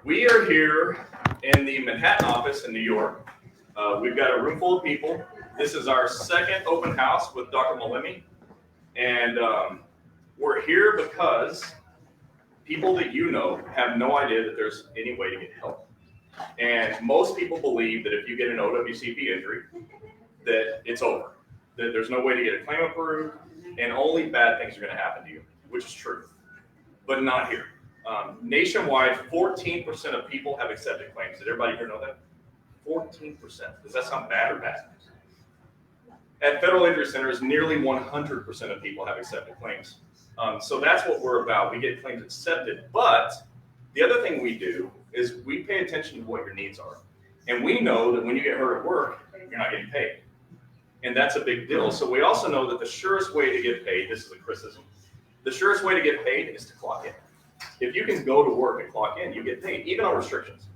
We are here in the Manhattan office in New York. We've got a room full of people. This is our second open house with Dr. Malemi. And we're here because people that you know have no idea that there's any way to get help. And most people believe that if you get an OWCP injury, that it's over, that there's no way to get a claim approved, and only bad things are going to happen to you, which is true, but not here. Nationwide, 14% of people have accepted claims. Did everybody here know that? 14%. Does that sound bad or bad? At federal injury centers, nearly 100% of people have accepted claims. So that's what we're about. We get claims accepted, but the other thing we do is we pay attention to what your needs are. And we know that when you get hurt at work, you're not getting paid. And that's a big deal. So we also know that the surest way to get paid, this is a criticism, the surest way to get paid is to clock in. If you can go to work and clock in, you get paid, even on restrictions.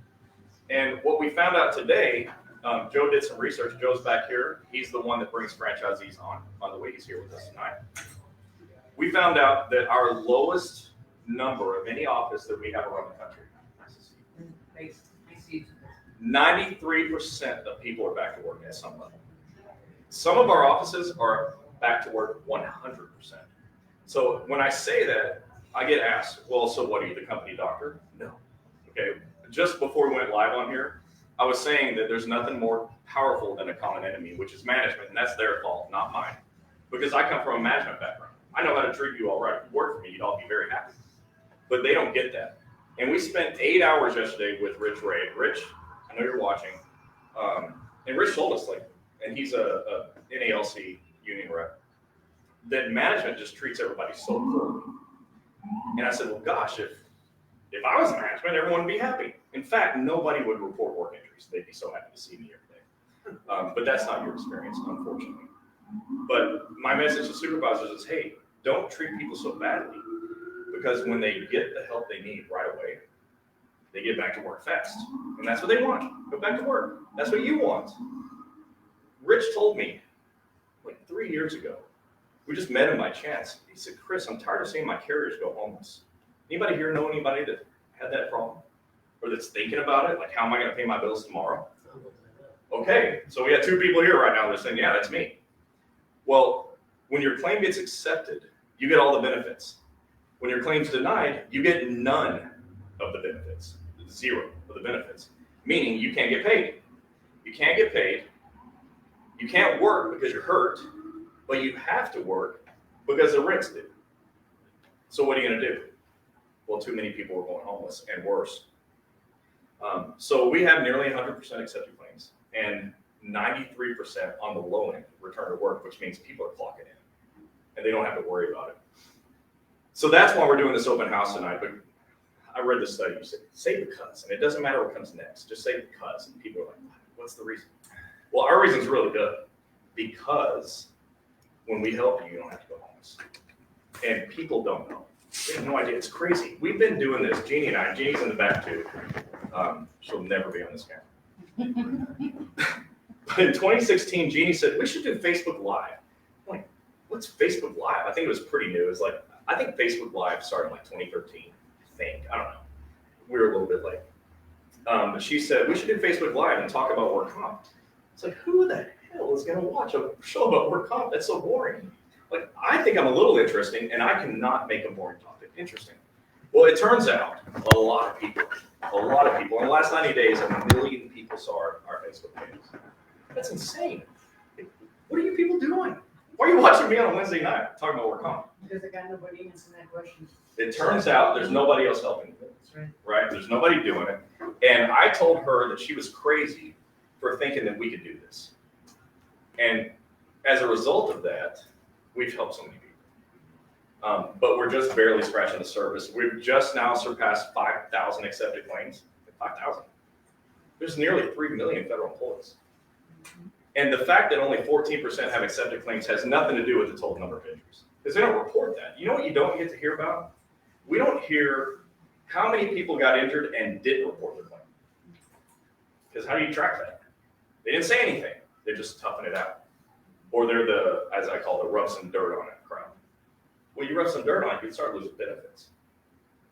And what we found out today, Joe did some research. Joe's back here. He's the one that brings franchisees on the way he's here with us tonight. We found out that our lowest number of any office that we have around the country, 93% of people are back to work at some level. Some of our offices are back to work 100%. So when I say that, I get asked, well, so what, are you the company doctor? No. Okay, just before we went live on here, I was saying that there's nothing more powerful than a common enemy, which is management, and that's their fault, not mine. Because I come from a management background. I know how to treat you all right. If you work for me, you'd all be very happy. But they don't get that. And we spent 8 hours yesterday with Rich Ray. Rich, I know you're watching. And Rich told us, and he's a NALC union rep, that management just treats everybody so poorly. And I said, well, gosh, if I was management, everyone would be happy. In fact, nobody would report work injuries. They'd be so happy to see me every day. But that's not your experience, unfortunately. But my message to supervisors is, hey, don't treat people so badly, because when they get the help they need right away, they get back to work fast. And that's what they want. Go back to work. That's what you want. Rich told me, 3 years ago, we just met him by chance. He said, Chris, I'm tired of seeing my carriers go homeless. Anybody here know anybody that had that problem? Or that's thinking about it? Like, how am I going to pay my bills tomorrow? Okay, so we have 2 people here right now that are saying, yeah, that's me. Well, when your claim gets accepted, you get all the benefits. When your claim's denied, you get none of the benefits. 0 of the benefits. Meaning you can't get paid. You can't get paid. You can't work because you're hurt, but you have to work because the rent's due. So what are you going to do? Well, too many people are going homeless and worse. So we have nearly 100% accepted claims and 93% on the low end return to work, which means people are clocking in and they don't have to worry about it. So that's why we're doing this open house tonight. But I read this study. You say because, and it doesn't matter what comes next. Just say because, and people are like, what's the reason? Well, our reason's really good, because when we help you, you don't have to go homeless. And people don't know. They have no idea. It's crazy. We've been doing this, Jeannie and I. Jeannie's in the back too. She'll never be on this camera. But in 2016, Jeannie said, we should do Facebook Live. I'm like, what's Facebook Live? I think it was pretty new. It was I think Facebook Live started in 2013, I think. I don't know. We were a little bit late. But she said, we should do Facebook Live and talk about work comp. It's like, who the hell is going to watch a show about work comp? That's so boring. I think I'm a little interesting, and I cannot make a boring topic interesting. Well, it turns out a lot of people, in the last 90 days, 1 million people saw our Facebook pages. That's insane. What are you people doing? Why are you watching me on a Wednesday night talking about work comp? Because I got nobody answering that question. It turns out there's nobody else helping. Right? There's nobody doing it. And I told her that she was crazy for thinking that we could do this. And as a result of that, we've helped so many people. But we're just barely scratching the surface. We've just now surpassed 5,000 accepted claims. 5,000. There's nearly 3 million federal employees. And the fact that only 14% have accepted claims has nothing to do with the total number of injuries. Because they don't report that. You know what you don't get to hear about? We don't hear how many people got injured and didn't report their claim. Because how do you track that? They didn't say anything. They're just toughing it out. Or they're the, as I call it, rub some dirt on it crowd. Well, you rub some dirt on it, you start losing benefits.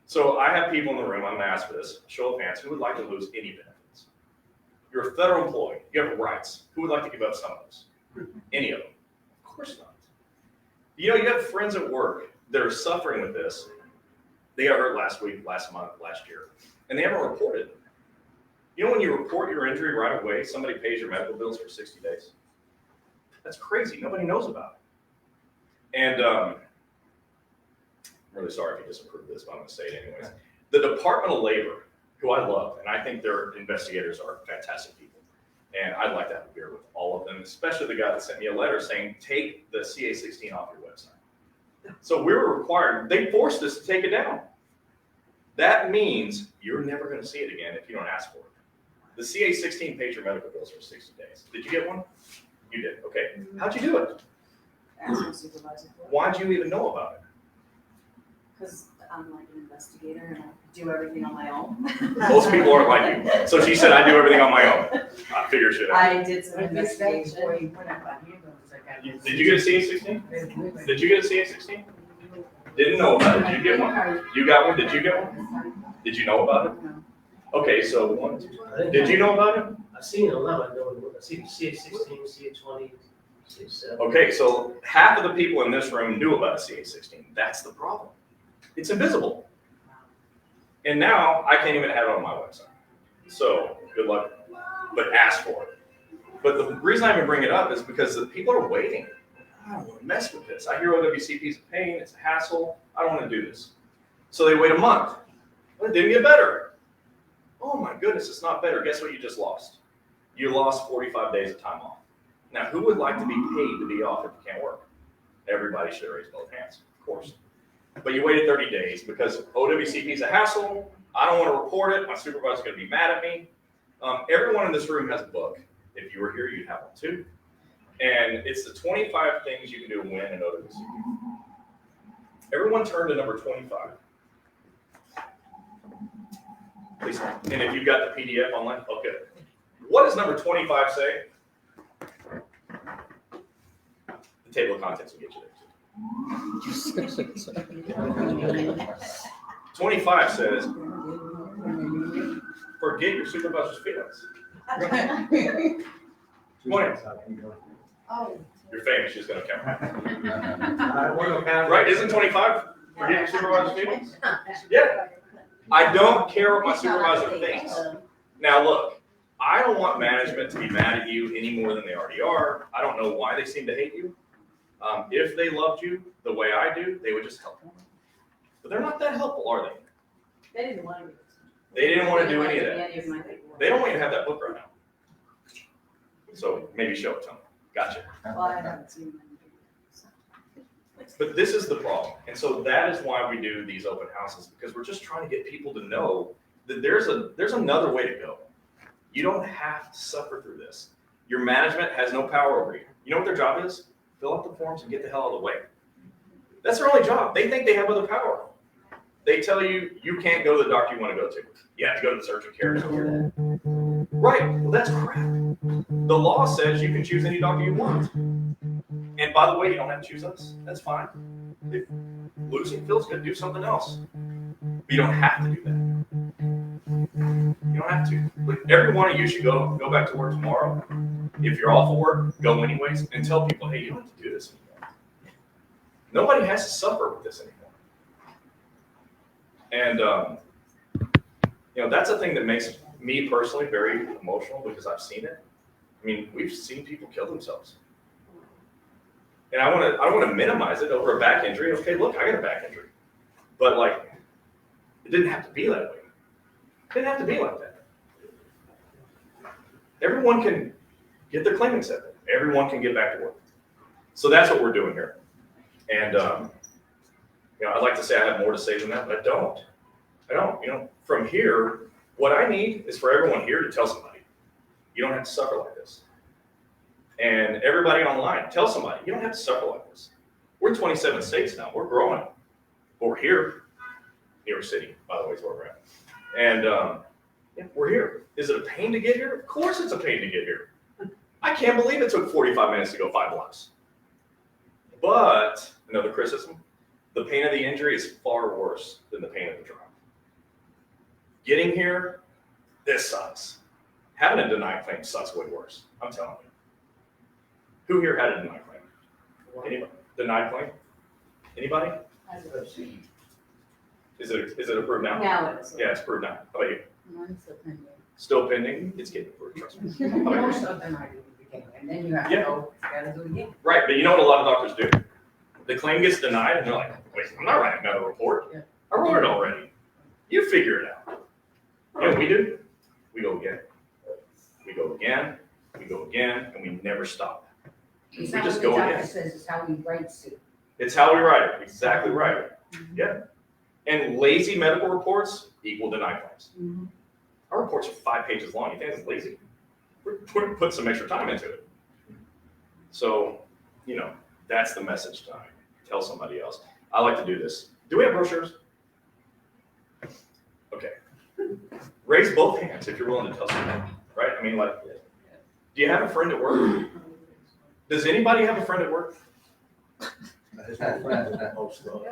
So I have people in the room, I'm gonna ask for this, show of hands, who would like to lose any benefits? You're a federal employee, you have rights. Who would like to give up some of those? Any of them? Of course not. You know, you have friends at work that are suffering with this. They got hurt last week, last month, last year, and they haven't reported. You know, when you report your injury right away, somebody pays your medical bills for 60 days. That's crazy. Nobody knows about it. And I'm really sorry if you disapprove of this, but I'm going to say it anyways. The Department of Labor, who I love, and I think their investigators are fantastic people. And I'd like to have a beer with all of them, especially the guy that sent me a letter saying, take the CA16 off your website. So we were required, they forced us to take it down. That means you're never going to see it again if you don't ask for it. The CA16 pays your medical bills for 60 days. Did you get one? You did. Okay. How'd you do it? Ask my supervisor. Why'd you even know about it? Because I'm like an investigator and I do everything on my own. Most people aren't like you. So she said, I do everything on my own. I figure shit out. I did some Before investigation. you went up on ambulance, I got. Did you get a CA16? Did you get a CA16? Didn't know about it. Did you get one? You got one? Did you get one? Did you know about it? No. Okay, so one, did you know about it? I've seen it now, I know, I've seen CA16, CA20, CA7. Okay, so half of the people in this room knew about a CA16. That's the problem. It's invisible. And now I can't even have it on my website. So good luck, but ask for it. But the reason I even bring it up is because the people are waiting. I don't want to mess with this. I hear OWCP is a pain, it's a hassle. I don't want to do this. So they wait a month. Well, it didn't get better. Oh my goodness, it's not better. Guess what you just lost? You lost 45 days of time off. Now, who would like to be paid to be off if you can't work? Everybody should raise both hands, of course. But you waited 30 days because OWCP is a hassle. I don't want to report it. My supervisor's going to be mad at me. Everyone in this room has a book. If you were here, you'd have one too. And it's the 25 things you can do to win in OWCP. Everyone turn to number 25. Please. And if you've got the PDF online, okay. What does number 25 say? The table of contents will get you there. 25 says, forget your supervisor's feelings. Oh. You're famous, she's going to count. Right, Right, isn't 25 forget your supervisor's feelings? Yeah. I don't care what my supervisor thinks. Now look, I don't want management to be mad at you any more than they already are. I don't know why they seem to hate you. If they loved you the way I do, they would just help you. But they're not that helpful, are they? They didn't want to. They didn't want to do any of that. Any of my paperwork. They don't want you to have that book right now. So maybe show it to them. Gotcha. Well, I haven't seen them. But this is the problem. And so that is why we do these open houses, because we're just trying to get people to know that there's another way to go. You don't have to suffer through this. Your management has no power over you. You know what their job is? Fill out the forms and get the hell out of the way. That's their only job. They think they have other power. They tell you, you can't go to the doctor you want to go to. You have to go to the urgent care center. Right, well that's crap. The law says you can choose any doctor you want. And by the way, you don't have to choose us. That's fine. If losing feels good, do something else. But you don't have to do that. You don't have to. Like, every one of you should go back to work tomorrow. If you're off of work, go anyways, and tell people, hey, you don't have to do this anymore. Nobody has to suffer with this anymore. And that's a thing that makes me personally very emotional because I've seen it. I mean, we've seen people kill themselves. And I want to minimize it over a back injury. Okay, look, I got a back injury. But like, it didn't have to be that way. It didn't have to be like that. Everyone can get their claim accepted. Everyone can get back to work. So that's what we're doing here. And I'd like to say I have more to say than that, but I don't. From here, what I need is for everyone here to tell somebody. You don't have to suffer like this. And everybody online, tell somebody, you don't have to suffer like this. We're in 27 states now. We're growing. But we're here. New York City, by the way, is where we're at. And we're here. Is it a pain to get here? Of course it's a pain to get here. I can't believe it took 45 minutes to go 5 blocks. But, another criticism, the pain of the injury is far worse than the pain of the drive. Getting here, this sucks. Having a denied claim sucks way worse. I'm telling you. Who here had a denied claim? Anybody? Denied claim? Anybody? Is it approved now? Now it is. Yeah, it's approved now. How about you? Mine's still pending. Still pending? It's getting approved, trust me. How about you? Most of them I do the beginning, and then you have to Yeah. go, gotta do it again. Right, but you know what a lot of doctors do? The claim gets denied and they're like, wait, I'm not writing another report. Yeah. I wrote it already. You figure it out. You know what we do? We go again. We go again. We go again, and we never stop. It's We not just what the go doctor again. says, it's how he writes it. It's how we write it. Exactly right. Yeah. And lazy medical reports equal denied claims. Mhm. Our reports are 5 pages long. You think it's lazy? We're putting some extra time into it. So, that's the message time. Tell somebody else. I like to do this. Do we have brochures? Okay. Raise both hands if you're willing to tell somebody, right? I mean, like, do you have a friend at work? Does anybody have a friend at work? I just had friends that host though.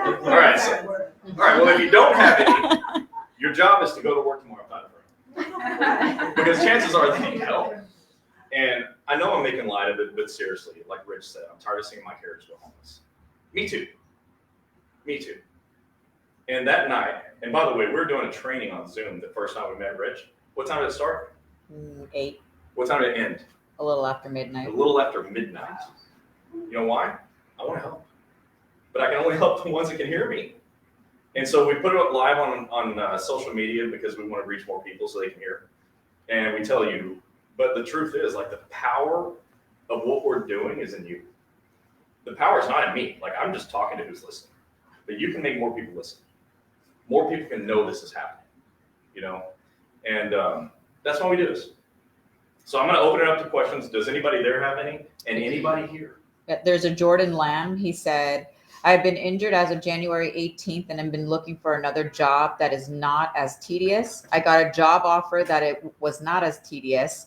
All right, well, if you don't have any, your job is to go to work tomorrow, find a friend. Because chances are they need help. And I know I'm making light of it, but seriously, like Rich said, I'm tired of seeing my characters go homeless. Me too. And that night, and by the way, we were doing a training on Zoom the first time we met Rich. What time did it start? 8, What time did it end? a little after A midnight. little after midnight. You know why? I want to help. But I can only help the ones that can hear me. And so we put it up live on social media because we want to reach more people so they can hear. And we tell you, but the truth is, like, the power of what we're doing is in you. The power is not in me. Like, I'm just talking to who's listening. But you can make more people listen. More people can know this is happening, And that's why we do this. So I'm going to open it up to questions. Does anybody there have any? And anybody here? There's a Jordan Lamb. He said, I've been injured as of January 18th and have been looking for another job that is not as tedious. I got a job offer that it was not as tedious.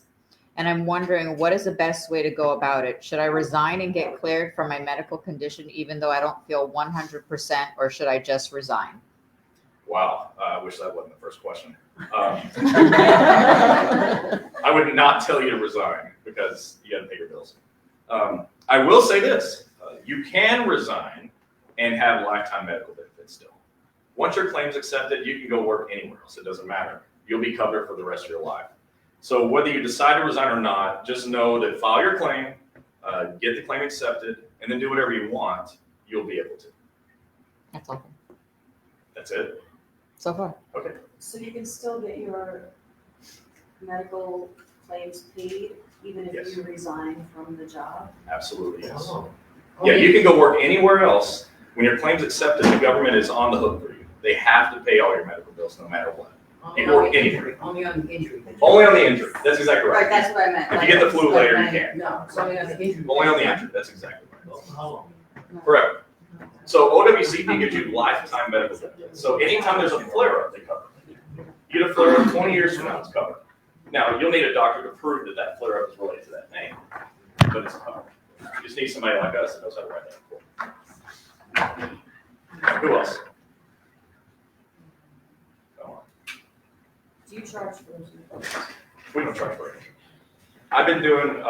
And I'm wondering, what is the best way to go about it? Should I resign and get cleared for my medical condition, even though I don't feel 100%, or should I just resign? Wow. I wish that wasn't the first question. I would not tell you to resign because you got to pay your bills. I will say this. You can resign and have lifetime medical benefits still. Once your claim's accepted, you can go work anywhere else. It doesn't matter. You'll be covered for the rest of your life. So whether you decide to resign or not, just know that file your claim, get the claim accepted, and then do whatever you want, you'll be able to. That's all. That's it. So far. Okay. So you can still get your medical claims paid even if Yes. you resign from the job? Absolutely, yes. Oh. Yeah, you can go work anywhere else. When your claim's accepted, the government is on the hook for you. They have to pay all your medical bills no matter what. Only You work on the anywhere. injury, only on the injury. Only on the injury. That's exactly Right, right. that's what I meant. If you get the flu later, you can't. No, it's only on the injury. Only on the injury. That's exactly right. How long? Forever. So OWCP gives you lifetime medical benefits. So anytime there's a flare-up, they cover it. You get a flare-up 20 years from now, it's covered. Now, you'll need a doctor to prove that that flare-up is related to that thing, but it's covered. You just need somebody like us that knows how to write that report. Who else? Come on. Do you charge for those reports? We don't charge for it. I've been doing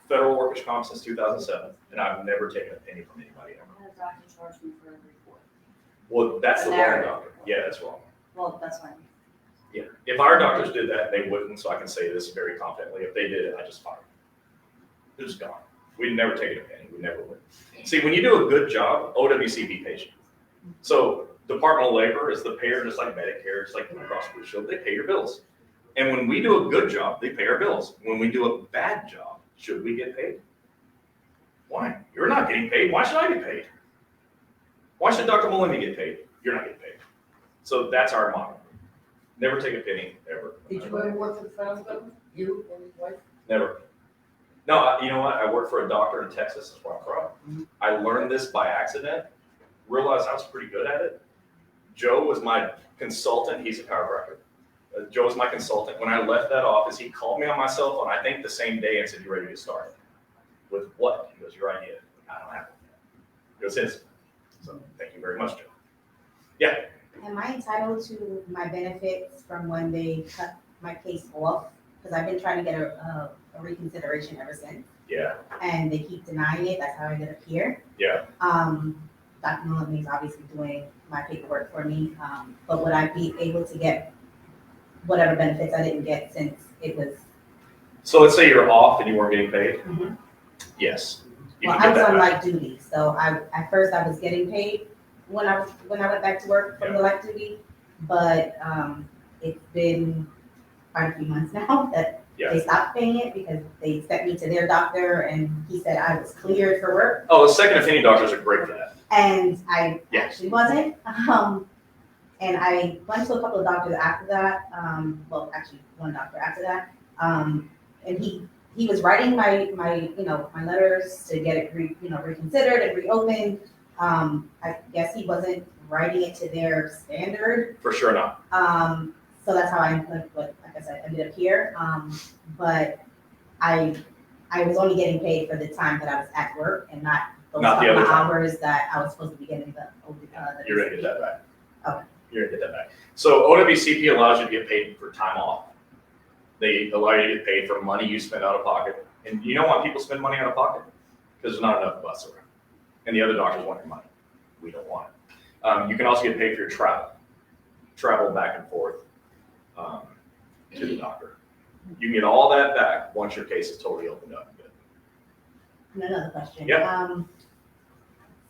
federal workers' comp since 2007, and I've never taken a penny from anybody ever. I had a doctor charge me for every report. Well, that's the wrong Narrative. doctor. Yeah, that's wrong. Well, that's fine. Yeah. If our doctors did that, they wouldn't, so I can say this very confidently. If they did it, I just fired them. They're just gone. We'd never taken a penny. We never would. See, when you do a good job, OWCP pays you. So Department of Labor is the payer, just like Medicare, just like Blue Cross Blue Shield. They pay your bills. And when we do a good job, they pay our bills. When we do a bad job, should we get paid? Why? You're not getting paid. Why should I get paid? Why should Dr. Molina get paid? You're not getting paid. So that's our model. Never take a penny, ever. Did you ever work for the federal government? You and your wife? Never. No, you know what? I worked for a doctor in Texas. That's where I'm from. I learned this by accident. Realized I was pretty good at it. Joe was my consultant. He's a chiropractor. Joe was my consultant. When I left that office, he called me on my cell phone, I think the same day, and said, "You ready to get started?" With what? He goes, "Your idea." I don't have it. It was his. So very much, Joe. Am I entitled to my benefits from when they cut my case off? Because I've been trying to get a reconsideration ever since, Yeah, and they keep denying it. That's how I ended up here. yeah. Dr. Maloney is obviously doing my paperwork for me, but would I be able to get whatever benefits I didn't get since it was? So let's say you're off and you weren't getting paid? Mhm. Yes. You Well, can I get was that on back. light duty, so at first I was getting paid when I went back to work from the light duty, but it's been quite a few months now that Yeah. they stopped paying it because they sent me to their doctor and he said I was cleared for work, Oh, the second opinion doctors are great for that. and I Yeah. actually wasn't. And I went to a couple of doctors after that. Well, actually one doctor after that. And he was writing my my letters to get it reconsidered and reopened. I guess he wasn't writing it to their standard. For sure not. So that's how like I said, ended up here. But I was only getting paid for the time that I was at work and not those Not the couple other of time. hours that I was supposed to be getting You're gonna get that back. Okay. You're gonna get that back. So OWCP allows you to get paid for time off. They allow you to get paid for money you spend out of pocket. And you know why people spend money out of pocket? Because there's not enough of us around. And the other doctors want your money. We don't want it. You can also get paid for your travel back and forth to the doctor. You can get all that back once your case is totally opened up. And another question. Yeah.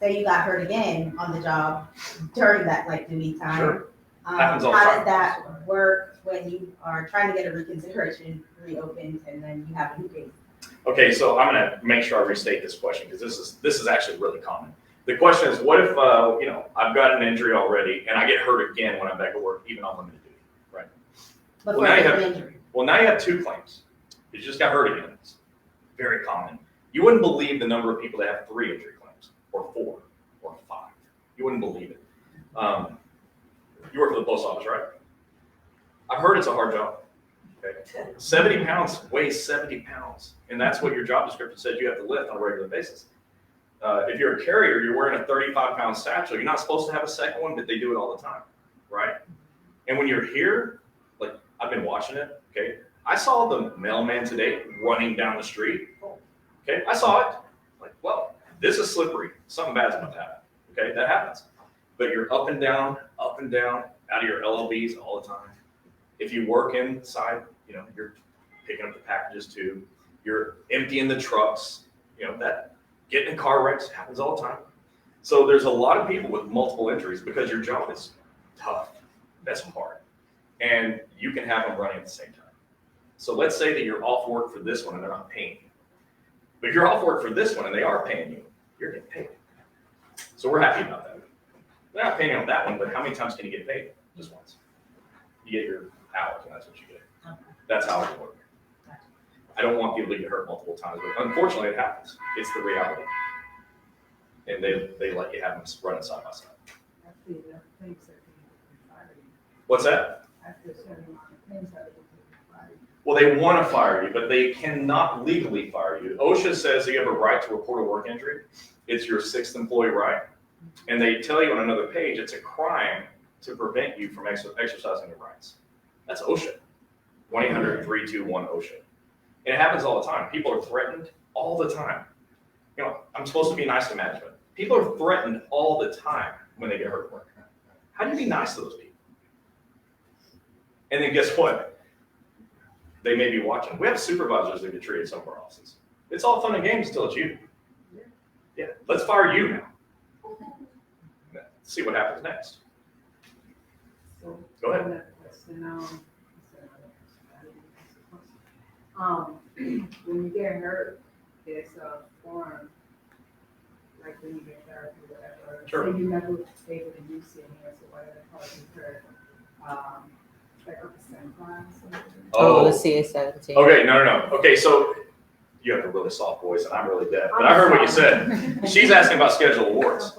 Say you got hurt again on the job during that light duty time. Sure. How Happens all the does time. that work when you are trying to get a reconsideration reopened and then you have a new case? Okay, so I'm gonna make sure I restate this question because this is actually really common. The question is, what if I've got an injury already and I get hurt again when I'm back at work, even on limited duty, right? But Well, for now a you different have- injury. Well, now you have two claims. You just got hurt again. It's very common. You wouldn't believe the number of people that have 3 injury claims, or 4, or 5. You wouldn't believe it. You work for the post office, right? I've heard it's a hard job. Okay. 70 pounds weighs 70 pounds, and that's what your job description says you have to lift on a regular basis. If you're a carrier, you're wearing a 35-pound satchel. You're not supposed to have a second one, but they do it all the time, right? And when you're here, like I've been watching it, okay? I saw the mailman today running down the street. Okay, I saw it. Like, well, this is slippery. Something bad's about to happen. Okay, that happens. But you're up and down, out of your LLBs all the time. If you work inside, you're picking up the packages too. You're emptying the trucks. That getting in car wrecks happens all the time. So there's a lot of people with multiple injuries because your job is tough. That's hard. And you can have them running at the same time. So let's say that you're off work for this one and they're not paying you. But if you're off work for this one and they are paying you, you're getting paid. So we're happy about that. They're not paying you on that one, but how many times can you get paid? Just once. You get your hours, and that's what you get. Okay. That's how it works. I don't want people to get hurt multiple times, but unfortunately it happens. It's the reality. And they let you have them running side by side. What's that? Well, they want to fire you, but they cannot legally fire you. OSHA says that you have a right to report a work injury. It's your 6th employee right. And they tell you on another page it's a crime to prevent you from exercising your rights. That's OSHA. 1-800-321-OSHA. And it happens all the time. People are threatened all the time. I'm supposed to be nice to management. People are threatened all the time when they get hurt at work. How do you be nice to those people? And then guess what? They may be watching. We have supervisors that get treated in some of our offices. It's all fun and games until it's you. Yeah, let's fire you now. See what happens next. Go ahead. When you get hurt, it's a form, like when you get therapy or whatever. Sure. Say you never able to use it, or whatever caused you hurt, like a percent line or something. Oh, the CA-17. Okay, no. Okay, so you have a really soft voice, and I'm really deaf. But I heard what you said. She's asking about scheduled awards.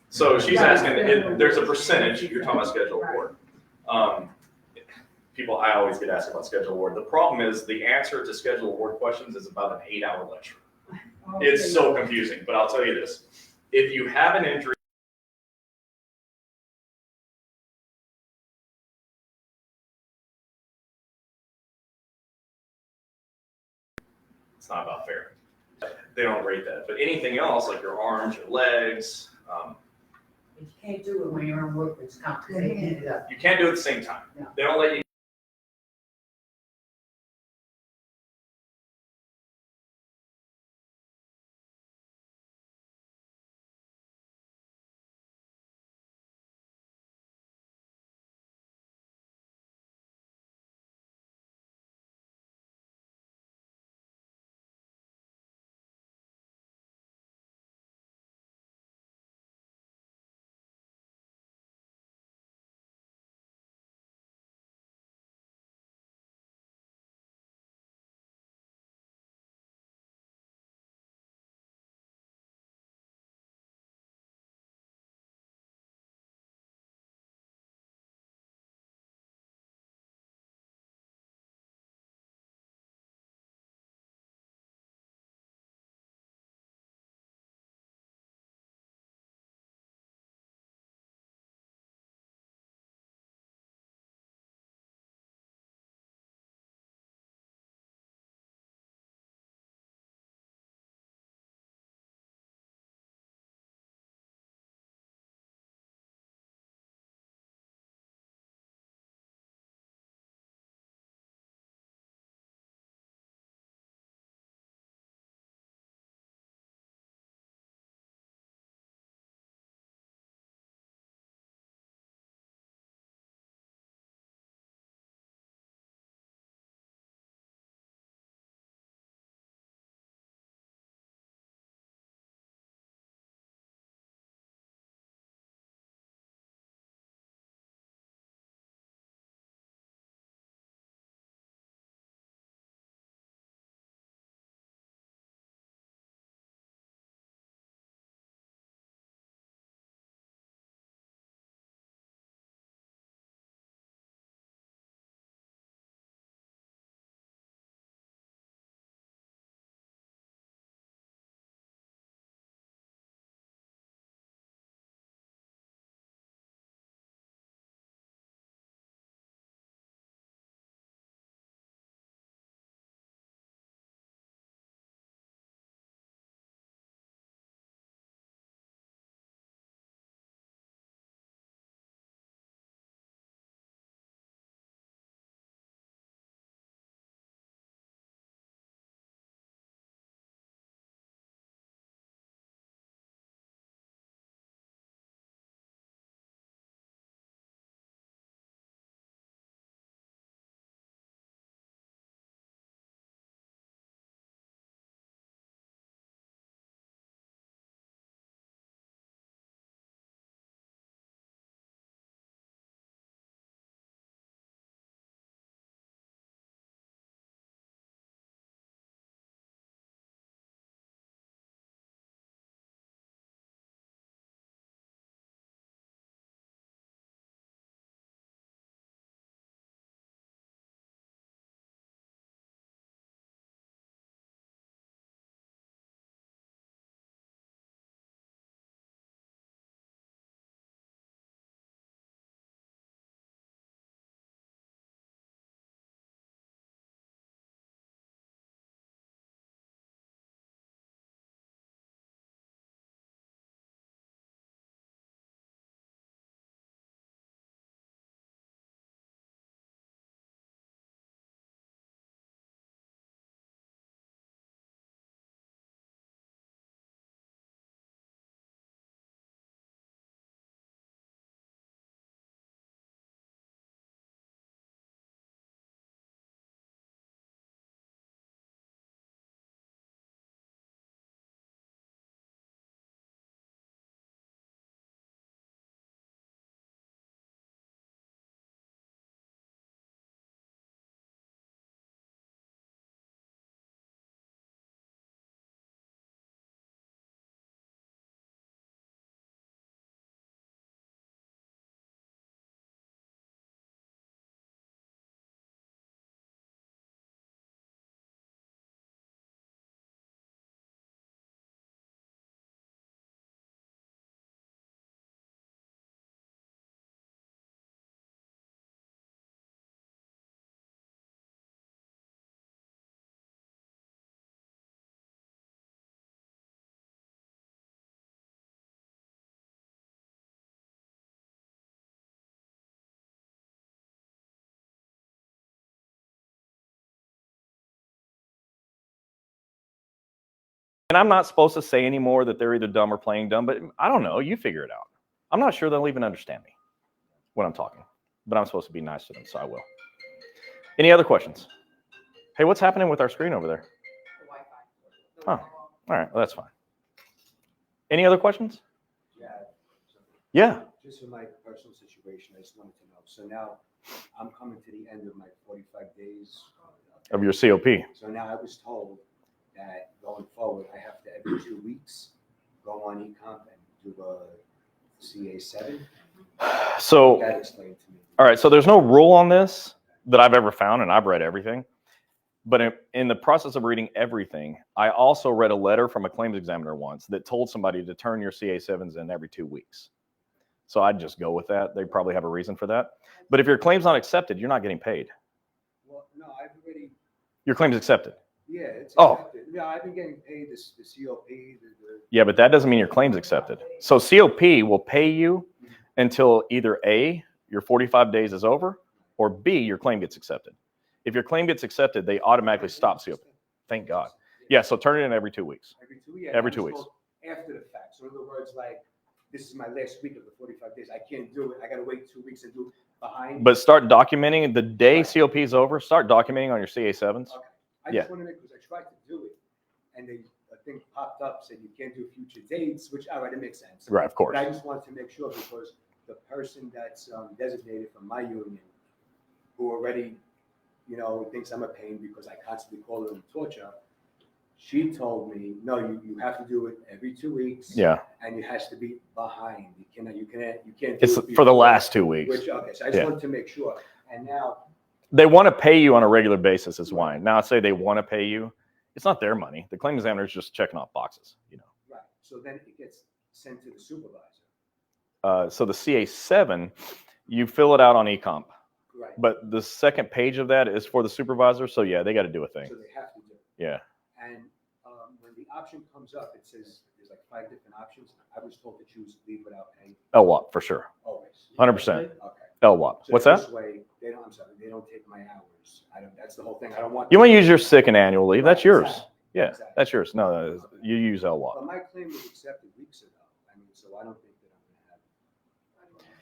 So she's asking, there's a percentage, you're talking about scheduled award. I always get asked about scheduled award. The problem is the answer to scheduled award questions is about an 8-hour lecture. It's so confusing, but I'll tell you this. If you have an injury, It's not about fair. They don't rate that. But anything else, like your arms, your legs, But you can't do it when you're on workman's comp, 'cause they ended up. you can't do it at the same time. No. They don't let you And I'm not supposed to say anymore that they're either dumb or playing dumb, but I don't know. You figure it out. I'm not sure they'll even understand me when I'm talking, but I'm supposed to be nice to them, so I will. Any other questions? Hey, what's happening with our screen over there? The Huh. Wi-Fi. All right, well, that's fine. Any other questions? Yeah. Yeah. Just for my personal situation, I just wanted to know. So now I'm coming to the end of my 45 days. Of your COP. So now I was told that going forward, I have to every 2 weeks go on eComp and do a CA7. So, That explained to me. all right, so there's no rule on this that I've ever found, and I've read everything. But in the process of reading everything, I also read a letter from a claims examiner once that told somebody to turn your CA7s in every 2 weeks. So I'd just go with that. They probably have a reason for that. But if your claim's not accepted, you're not getting paid. Well, no, I've already, Your claim's accepted. yeah, it's Oh. accepted. Yeah, I've been getting paid the COP, Yeah, but that doesn't mean your claim's accepted. So COP will pay you until either A, your 45 days is over, or B, your claim gets accepted. If your claim gets accepted, they automatically stop COP. Thank God. Yeah, so turn it in every 2 weeks. Every 2 weeks. After the fact. So in other words, like, this is my last week of the 45 days. I can't do it. I got to wait 2 weeks and do it behind. But start documenting the day COP is over. Start documenting on your CA7s. Okay. I Yeah. just want to make, because I tried to do it, and a thing popped up, said you can't do future dates, which, all right, it makes sense. Right, of course. But I just wanted to make sure, because the person that's designated from my union, who already, thinks I'm a pain because I constantly call them torture, she told me, no, you have to do it every 2 weeks. Yeah. And it has to be behind. You can't do It's it for the before. last 2 weeks. Which, okay, so I just Yeah. wanted to make sure. And now, They want to pay you on a regular basis is why. Now I say they want to pay you. It's not their money. The claim examiner is just checking off boxes, right, so then it gets sent to the supervisor. So the CA7, you fill it out on eComp. Right. But the second page of that is for the supervisor. So yeah, they got to do a thing. So they have to do it. Yeah. And when the option comes up, it says there's like 5 different options. I was told to choose leave without pay LWAP for sure. always. 100%. Okay. LWAP. So What's this that? way, they don't take my hours. That's the whole thing. I don't want. You want to use your sick and annual leave. That's Right, yours. exactly. Yeah, Exactly. that's yours. No, you use LWAP. But my claim was accepted weeks ago. I mean, so I don't think that I'm going to have.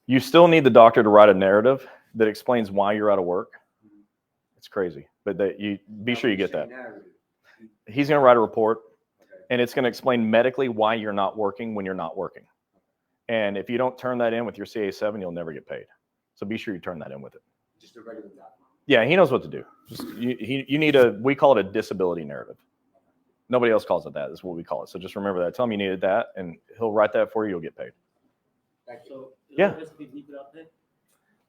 You still need the doctor to write a narrative that explains why you're out of work. It's crazy, but that you be sure you get that. He's going to write a report, and it's going to explain medically why you're not working when you're not working. And if you don't turn that in with your CA7, you'll never get paid. So be sure you turn that in with it. Just a regular document. Yeah, he knows what to do. You need we call it a disability narrative. Nobody else calls it that. That's what we call it. So just remember that. Tell him you needed that, and he'll write that for you. You'll get paid. Thank you. So, Yeah. it has to be leave without pay?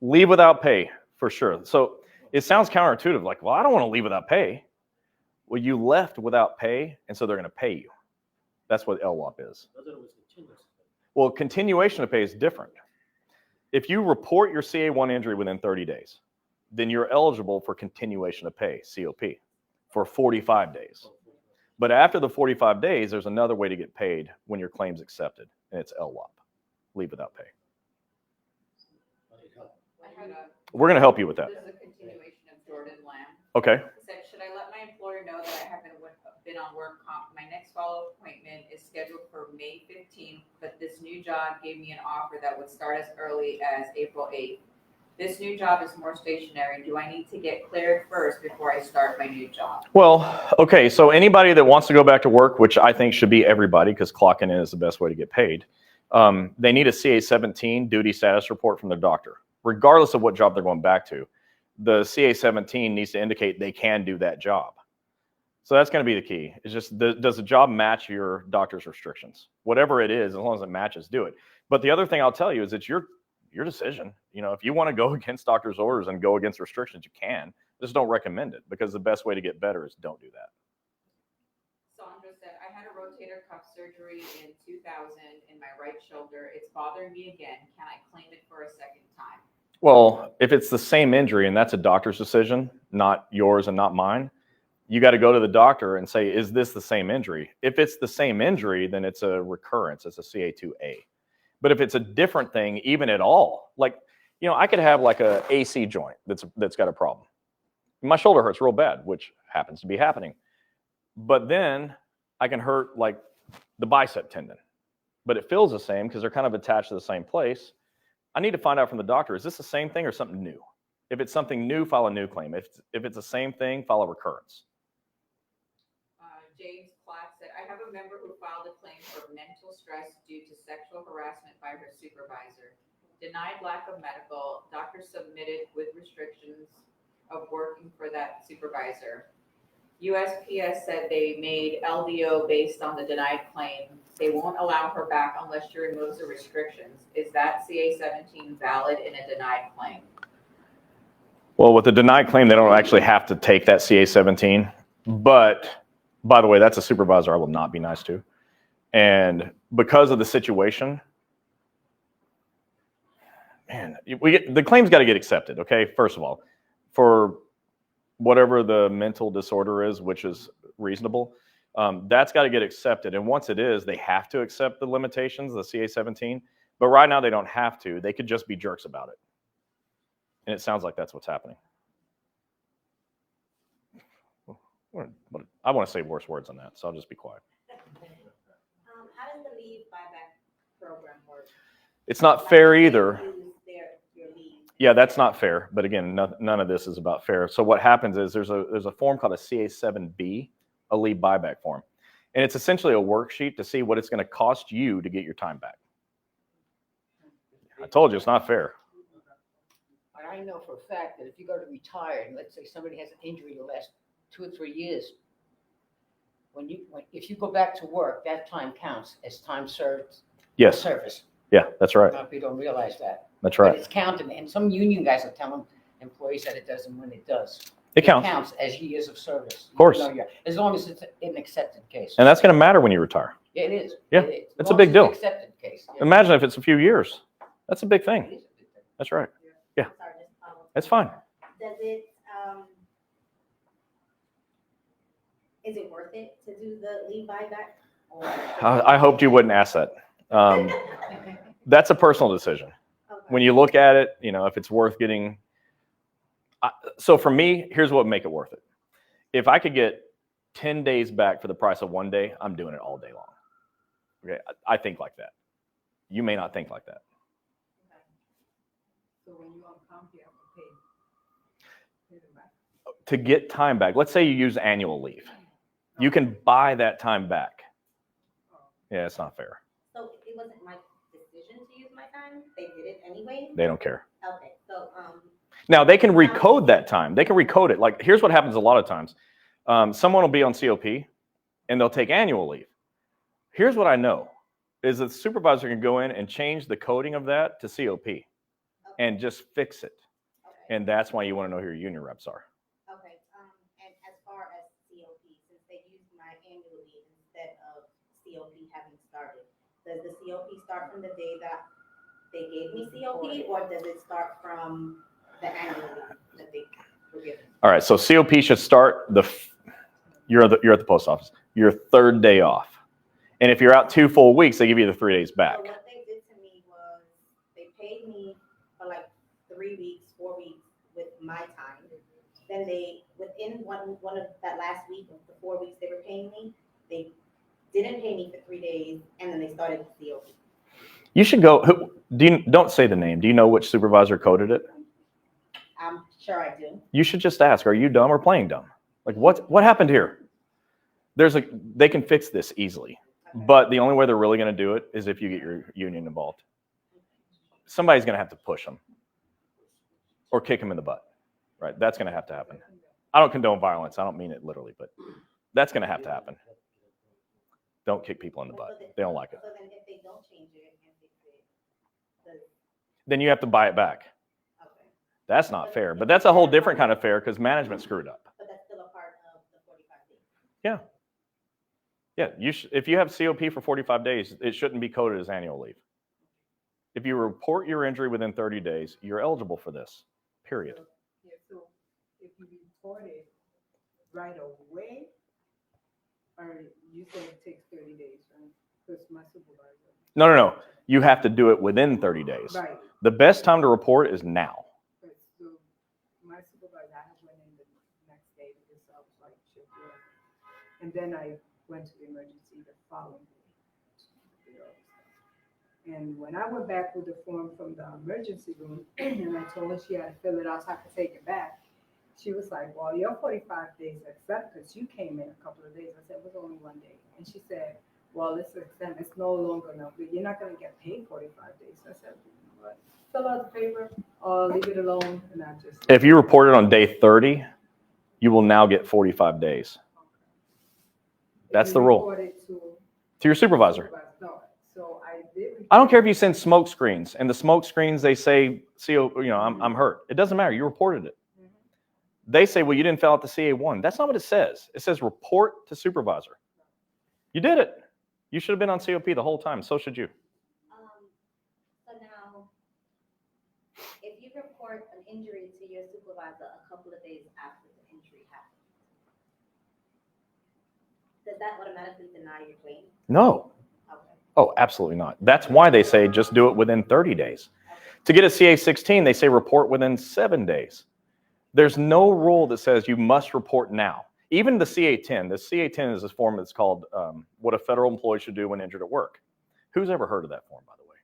Leave without pay, for sure. So it sounds counterintuitive, like, well, I don't want to leave without pay. Well, you left without pay, and so they're going to pay you. That's what LWAP is. I thought it was continuous. Well, continuation of pay is different. If you report your CA1 injury within 30 days, then you're eligible for continuation of pay, COP, for 45 days. But after the 45 days, there's another way to get paid when your claim's accepted, and it's LWAP, leave without pay. We're going to help you with that. This is a continuation of Jordan Lamb. Okay. He said, should I let my employer know that I haven't been on work comp? My next follow-up appointment is scheduled for May 15th, but this new job gave me an offer that would start as early as April 8th. This new job is more stationary. Do I need to get cleared first before I start my new job? Well, okay, so anybody that wants to go back to work, which I think should be everybody because clocking in is the best way to get paid, they need a CA17 duty status report from their doctor, regardless of what job they're going back to. The CA17 needs to indicate they can do that job. So that's going to be the key. It's just, does the job match your doctor's restrictions? Whatever it is, as long as it matches, do it. But the other thing I'll tell you is it's your decision. If you want to go against doctor's orders and go against restrictions, you can. Just don't recommend it because the best way to get better is don't do that. Sandra said, I had a rotator cuff surgery in 2000 in my right shoulder. It's bothering me again. Can I claim it for a second time? Well, if it's the same injury and that's a doctor's decision, not yours and not mine, you got to go to the doctor and say, is this the same injury? If it's the same injury, then it's a recurrence. It's a CA2A. But if it's a different thing, even at all, like, I could have like a AC joint that's got a problem. My shoulder hurts real bad, which happens to be happening. But then I can hurt like the bicep tendon, but it feels the same because they're kind of attached to the same place. I need to find out from the doctor, is this the same thing or something new? If it's something new, file a new claim. If it's the same thing, file a recurrence. James Clark said, I have a member who filed a claim for mental stress due to sexual harassment by her supervisor. Denied lack of medical, doctor submitted with restrictions of working for that supervisor. USPS said they made LDO based on the denied claim. They won't allow her back unless she removes the restrictions. Is that CA-17 valid in a denied claim? Well, with the denied claim, they don't actually have to take that CA-17, but by the way, that's a supervisor I will not be nice to. And because of the situation, man, the claim's got to get accepted, okay? First of all, for whatever the mental disorder is, which is reasonable, that's got to get accepted. And once it is, they have to accept the limitations, the CA-17. But right now, they don't have to. They could just be jerks about it. And it sounds like that's what's happening. I want to say worse words on that, so I'll just be quiet. How does the leave buyback program work? It's not fair either. Your leave. Yeah, that's not fair. But again, none of this is about fair. So what happens is there's a form called a CA-7B, a leave buyback form. And it's essentially a worksheet to see what it's going to cost you to get your time back. I told you it's not fair. But I know for a fact that if you go to retire, and let's say somebody has an injury the last 2 or 3 years, if you go back to work, that time counts as time served. Yes. Service. Yeah, that's right. A lot of people don't realize that. That's But right. it's counted, and some union guys are telling employees that it doesn't when it does. It counts. It counts as years of service. Of course. As long as it's an accepted case. And that's going to matter when you retire. Yeah, it is. Yeah, It is. As it's a long big as deal. it's an accepted case. Yeah. Imagine if it's a few years. That's a big thing. It is a big thing. That's right. Yeah, Sorry, just follow up. that's fine. Does it, is it worth it to do the leave buyback? Or- I hoped you wouldn't ask that. That's a personal decision. Okay. When you look at it, if it's worth getting. So for me, here's what would make it worth it. If I could get 10 days back for the price of 1 day, I'm doing it all day long. Okay, I think like that. You may not think like that. So when you on comp, you have to pay them back. To get time back, let's say you use annual leave. You can buy that time back. Yeah, it's not fair. So it wasn't my decision to use my time? They did it anyway? They don't care. Okay, so, Now, they can recode that time. They can recode it. Like, here's what happens a lot of times. Someone will be on COP, and they'll take annual leave. Here's what I know, is that the supervisor can go in and change the coding of that to COP and just fix it. okay. And that's why you want to know who your union reps are. Okay, and as far as COP, since they used my annual leave instead of COP having started, does the COP start from the day that they gave me COP, or does it start from the annual leave that they were given? All right, so COP should start you're at the post office, your 3rd day off. And if you're out 2 full weeks, they give you the 3 days back. So what they did to me was, they paid me for like 3 weeks, 4 weeks with my time. Then they, within one of that last week of the 4 weeks they were paying me, they didn't pay me for 3 days, and then they started the COP. You should go, don't say the name. Do you know which supervisor coded it? I'm sure I do. You should just ask, are you dumb or playing dumb? Like, what happened here? They can fix this easily. Okay. But the only way they're really going to do it is if you get your union involved. Somebody's going to have to push them or kick them in the butt, right? That's going to have to happen. I don't condone violence. I don't mean it literally, but that's going to have to happen. Don't kick people in the butt. They don't like it. So then if they don't change it and fix it, Then you have to buy it back. okay. That's not fair. But that's a whole different kind of fair because management screwed up. But that's still a part of the 45 days. Yeah. Yeah, if you have COP for 45 days, it shouldn't be coded as annual leave. If you report your injury within 30 days, you're eligible for this, period. Yeah, so if you report it right away, or you said it takes 30 days, right? Because my supervisor. No. You have to do it within 30 days. Right, The best time to report is now. but so my supervisor, I went in the next day because I was like, shit, yeah. And then I went to the emergency the following day. And when I went back with the form from the emergency room, and I told her she had to fill it out so I could take it back, she was like, well, your 45 days except because you came in a couple of days. I said, it was only 1 day. And she said, well, it's exempt. It's no longer enough. You're not going to get paid 45 days. I said, what? Fill out the paper or leave it alone. And I just. If you report it on day 30, you will now get 45 days. That's the rule. To your supervisor. No, so I did. I don't care if you send smoke screens, and the smoke screens, they say, I'm hurt. It doesn't matter. You reported it. They say, well, you didn't fill out the CA1. That's not what it says. It says report to supervisor. You did it. You should have been on COP the whole time. So should you. So now, if you report an injury to your supervisor a couple of days after the injury happened, does that automatically deny your claim? No. Okay. Oh, absolutely not. That's why they say just do it within 30 days. To get a CA16, they say report within 7 days. There's no rule that says you must report now. Even the CA10, the CA10 is this form that's called what a federal employee should do when injured at work. Who's ever heard of that form, by the way?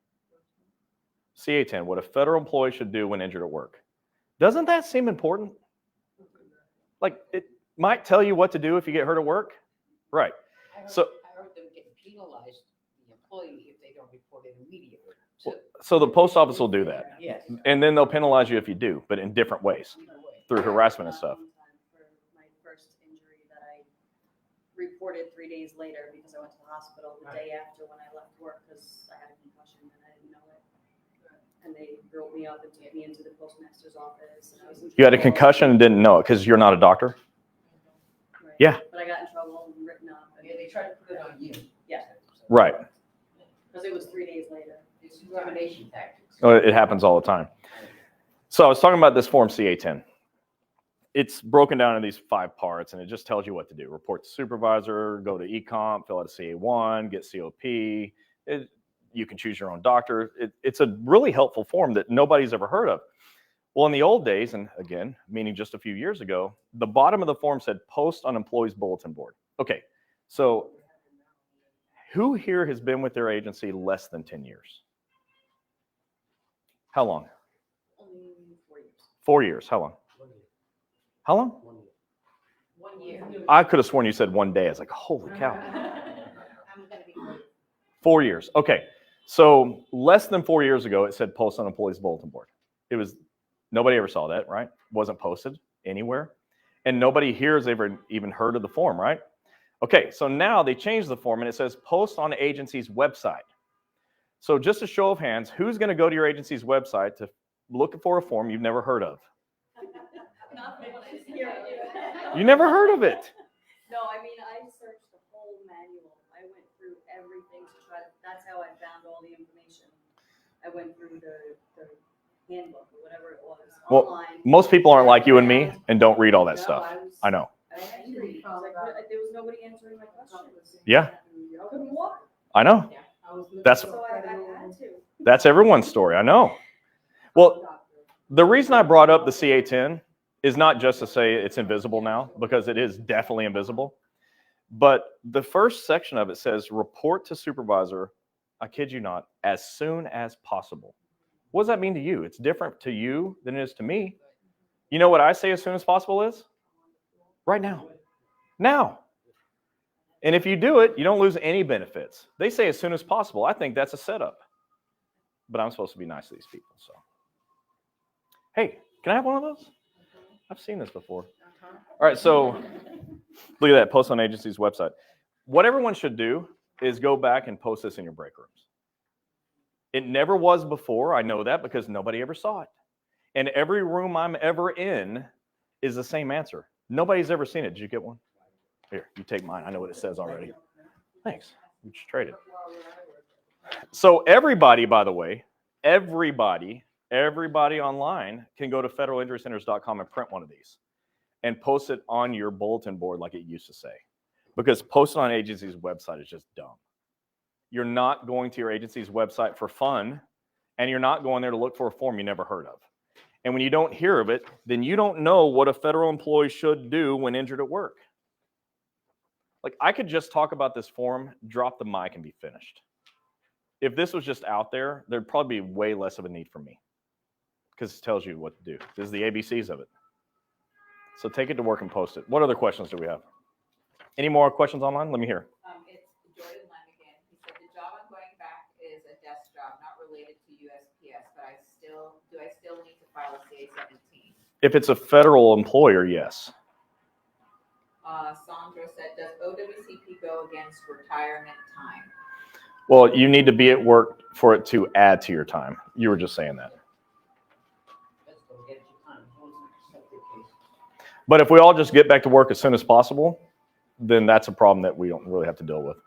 CA10, what a federal employee should do when injured at work. Doesn't that seem important? Like, it might tell you what to do if you get hurt at work. Right. I heard them get penalized, the employee, if they don't report it immediately. So the post office will do that. Yes. And then they'll penalize you if you do, but in different ways, through harassment and stuff. For my first injury that I reported 3 days later because I went to the hospital the day after when I left work because I had a concussion and I didn't know it. And they wrote me up and took me into the postmaster's office. And I was in You had a trouble. concussion and didn't know it because you're not a doctor? Right. Yeah. But I got in trouble and written up. And, Yeah, they try to put it on you. Yeah. Right. Because it was 3 days later. It's discrimination tactics. Oh, it happens all the time. So I was talking about this form CA10. It's broken down into these 5 parts, and it just tells you what to do. Report to supervisor, go to eComp, fill out a CA1, get COP. You can choose your own doctor. It's a really helpful form that nobody's ever heard of. Well, in the old days, and again, meaning just a few years ago, the bottom of the form said post on employee's bulletin board. Okay, so who here has been with their agency less than 10 years? How long? Only 4 years. 4 years. How long? 1 year. How long? 1 year. 1 year. I could have sworn you said 1 day. I was like, holy cow. I'm gonna be. 4 years. Okay. So less than 4 years ago, it said post on employee's bulletin board. It was, nobody ever saw that, right? Wasn't posted anywhere. And nobody here has ever even heard of the form, right? Okay. So now they changed the form and it says post on agency's website. So just a show of hands, who's going to go to your agency's website to look for a form you've never heard of? Not the one I hear You never heard of it. No, I mean, I searched the whole manual. I went through everything to try, that's how I found all the information. I went through the handbook or whatever it was, Well, online. most people aren't like you and me and don't read all that No, stuff. I know. I had to read, 'cause there was nobody answering my questions. Yeah. I couldn't walk, I know. That's so I had to. That's everyone's story. I know. Well, the reason I brought up the CA10 is not just to say it's invisible now, because it is definitely invisible. But the first section of it says report to supervisor, I kid you not, as soon as possible. What does that mean to you? It's different to you than it is to me. You know what I say as soon as possible is? Right now. Now. And if you do it, you don't lose any benefits. They say as soon as possible. I think that's a setup. But I'm supposed to be nice to these people, so. Hey, can I have one of those? I've seen this before. All right, so look at that, post on agency's website. What everyone should do is go back and post this in your break rooms. It never was before, I know that, because nobody ever saw it. And every room I'm ever in is the same answer. Nobody's ever seen it. Did you get one? Here, you take mine. I know what it says already. Thanks. We just traded. So everybody, by the way, everybody online can go to federalinjurycenters.com and print one of these and post it on your bulletin board like it used to say. Because posting on agency's website is just dumb. You're not going to your agency's website for fun, and you're not going there to look for a form you never heard of. And when you don't hear of it, then you don't know what a federal employee should do when injured at work. Like, I could just talk about this form, drop the mic, and be finished. If this was just out there, there'd probably be way less of a need for me because it tells you what to do. This is the ABCs of it. So take it to work and post it. What other questions do we have? Any more questions online? Let me hear. It's Jordan Lam again. He said the job I'm going back is a desk job, not related to USPS, but I still need to file a CA-17? If it's a federal employer, yes. Sandra said, does OWCP go against retirement time? Well, you need to be at work for it to add to your time. You were just saying that. Let's go get your time. Accept the case. But if we all just get back to work as soon as possible, then that's a problem that we don't really have to deal with.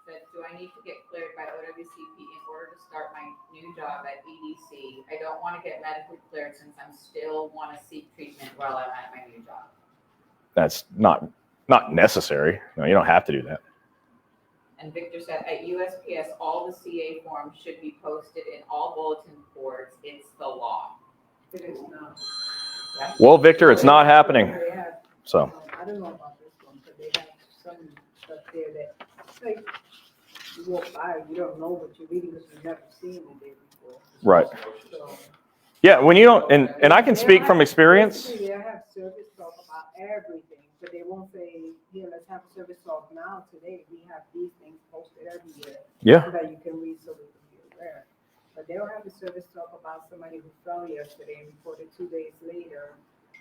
Said, do I need to get cleared by OWCP in order to start my new job at EDC? I don't want to get medically cleared since I'm still want to seek treatment while I'm at my new job. That's not necessary. No, you don't have to do that. And Victor said, at USPS, all the CA forms should be posted in all bulletin boards. It's the law. It is not. Well, Victor, it's not happening. They have, So, I don't know about this one, but they have some stuff there that, like, you walk by, you don't know what you're reading because you've never seen it there before. right. So, Yeah, when you don't, and I can speak from experience. basically, they have service talk about everything, but they won't say, here, let's have a service talk now, today, we have these things posted everywhere. Yeah. So that you can read so we can be aware. But they don't have a service talk about somebody who fell yesterday and reported 2 days later,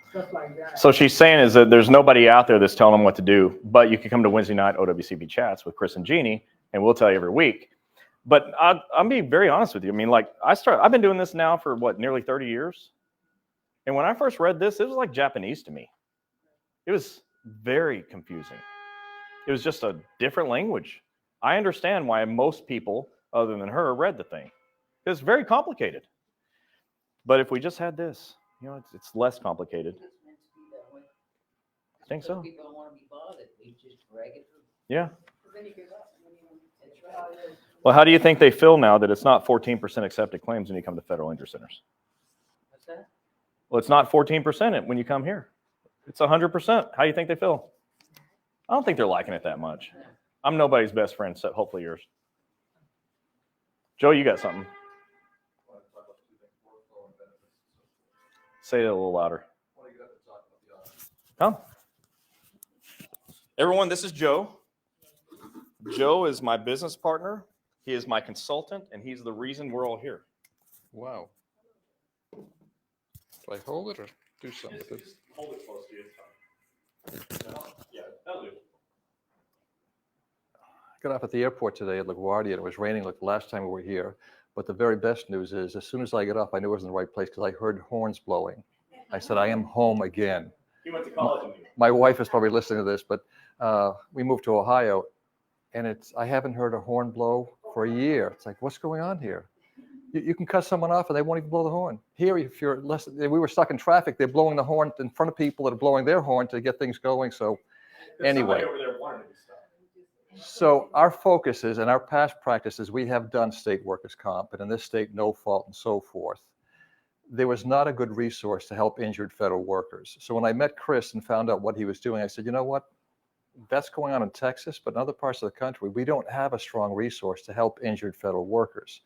stuff like that. So she's saying is that there's nobody out there that's telling them what to do, but you can come to Wednesday night OWCP chats with Chris and Gini, and we'll tell you every week. But I'm being very honest with you. I mean, like, I've been doing this now for nearly 30 years. And when I first read this, it was like Japanese to me. It was very confusing. It was just a different language. I understand why most people, other than her, read the thing. It's very complicated. But if we just had this, it's less complicated. It's meant to be that way. I think so. People don't want to be bothered. We just drag it through. Yeah. Then you give up. That's right. Well, how do you think they feel now that it's not 14% accepted claims when you come to federal injury centers? What's that? Well, it's not 14% when you come here. It's 100%. How do you think they feel? I don't think they're liking it that much. I'm nobody's best friend, except hopefully yours. Joe, you got something? Say it a little louder. Come. Everyone, this is Joe. Joe is my business partner. He is my consultant, and he's the reason we're all here. Wow. Do I hold it or do something with it? Just hold it close to you. Yeah, that'll do. I got off at the airport today at LaGuardia, and it was raining like the last time we were here. But the very best news is, as soon as I got off, I knew I was in the right place because I heard horns blowing. I said, I am home again. He went to college with me. My wife is probably listening to this, but we moved to Ohio, and I haven't heard a horn blow for a year. It's like, what's going on here? You can cut someone off and they won't even blow the horn. Here, if you're less, we were stuck in traffic, they're blowing the horn in front of people that are blowing their horn to get things going. So anyway. Somebody over there wanted to be stopped. So our focus is, and our past practices, we have done state workers' comp, but in this state, no fault and so forth. There was not a good resource to help injured federal workers. So when I met Chris and found out what he was doing, I said, you know what? That's going on in Texas, but in other parts of the country, we don't have a strong resource to help injured federal workers.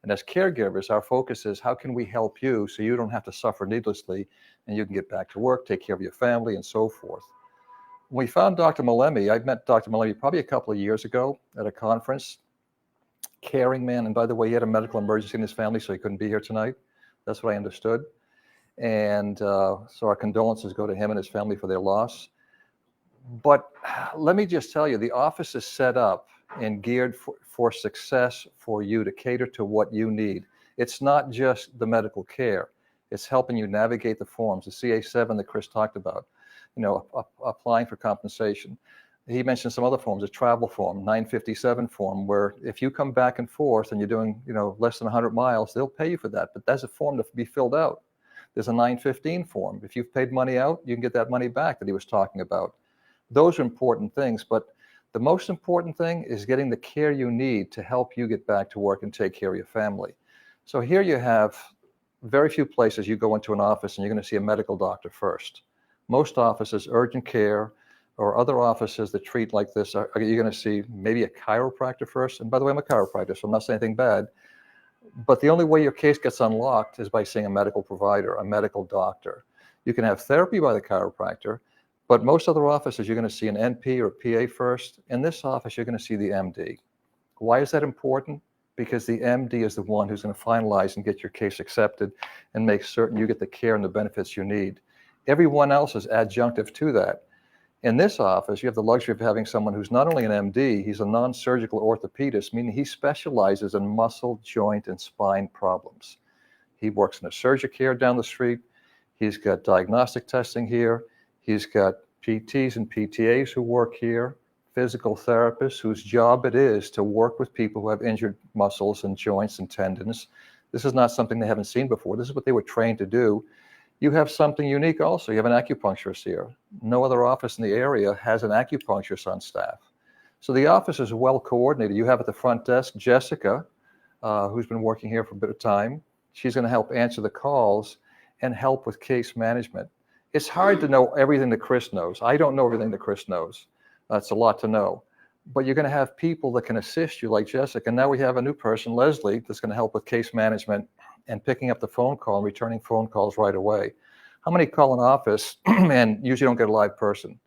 And as caregivers, our focus is how can we help you so you don't have to suffer needlessly and you can get back to work, take care of your family, and so forth. When we found Dr. Malemi, I met Dr. Malemi probably a couple of years ago at a conference. Caring man, and by the way, he had a medical emergency in his family, so he couldn't be here tonight. That's what I understood. And so our condolences go to him and his family for their loss. But let me just tell you, the office is set up and geared for success for you to cater to what you need. It's not just the medical care. It's helping you navigate the forms, the CA7 that Chris talked about, applying for compensation. He mentioned some other forms, a travel form, 957 form, where if you come back and forth and you're doing, less than 100 miles, they'll pay you for that. But that's a form to be filled out. There's a 915 form. If you've paid money out, you can get that money back that he was talking about. Those are important things, but the most important thing is getting the care you need to help you get back to work and take care of your family. So here you have very few places you go into an office and you're going to see a medical doctor first. Most offices, urgent care, or other offices that treat like this, are you going to see maybe a chiropractor first? And by the way, I'm a chiropractor, so I'm not saying anything bad. But the only way your case gets unlocked is by seeing a medical provider, a medical doctor. You can have therapy by the chiropractor, but most other offices, you're going to see an NP or PA first. In this office, you're going to see the MD. Why is that important? Because the MD is the one who's going to finalize and get your case accepted and make certain you get the care and the benefits you need. Everyone else is adjunctive to that. In this office, you have the luxury of having someone who's not only an MD, he's a non-surgical orthopedist, meaning he specializes in muscle, joint, and spine problems. He works in a Surgicare down the street. He's got diagnostic testing here. He's got PTs and PTAs who work here, physical therapists whose job it is to work with people who have injured muscles and joints and tendons. This is not something they haven't seen before. This is what they were trained to do. You have something unique also. You have an acupuncturist here. No other office in the area has an acupuncturist on staff. So the office is well coordinated. You have at the front desk Jessica, who's been working here for a bit of time. She's going to help answer the calls and help with case management. It's hard to know everything that Chris knows. I don't know everything that Chris knows. That's a lot to know. But you're going to have people that can assist you like Jessica. And now we have a new person, Leslie, that's going to help with case management and picking up the phone call and returning phone calls right away. How many call an office and usually don't get a live person?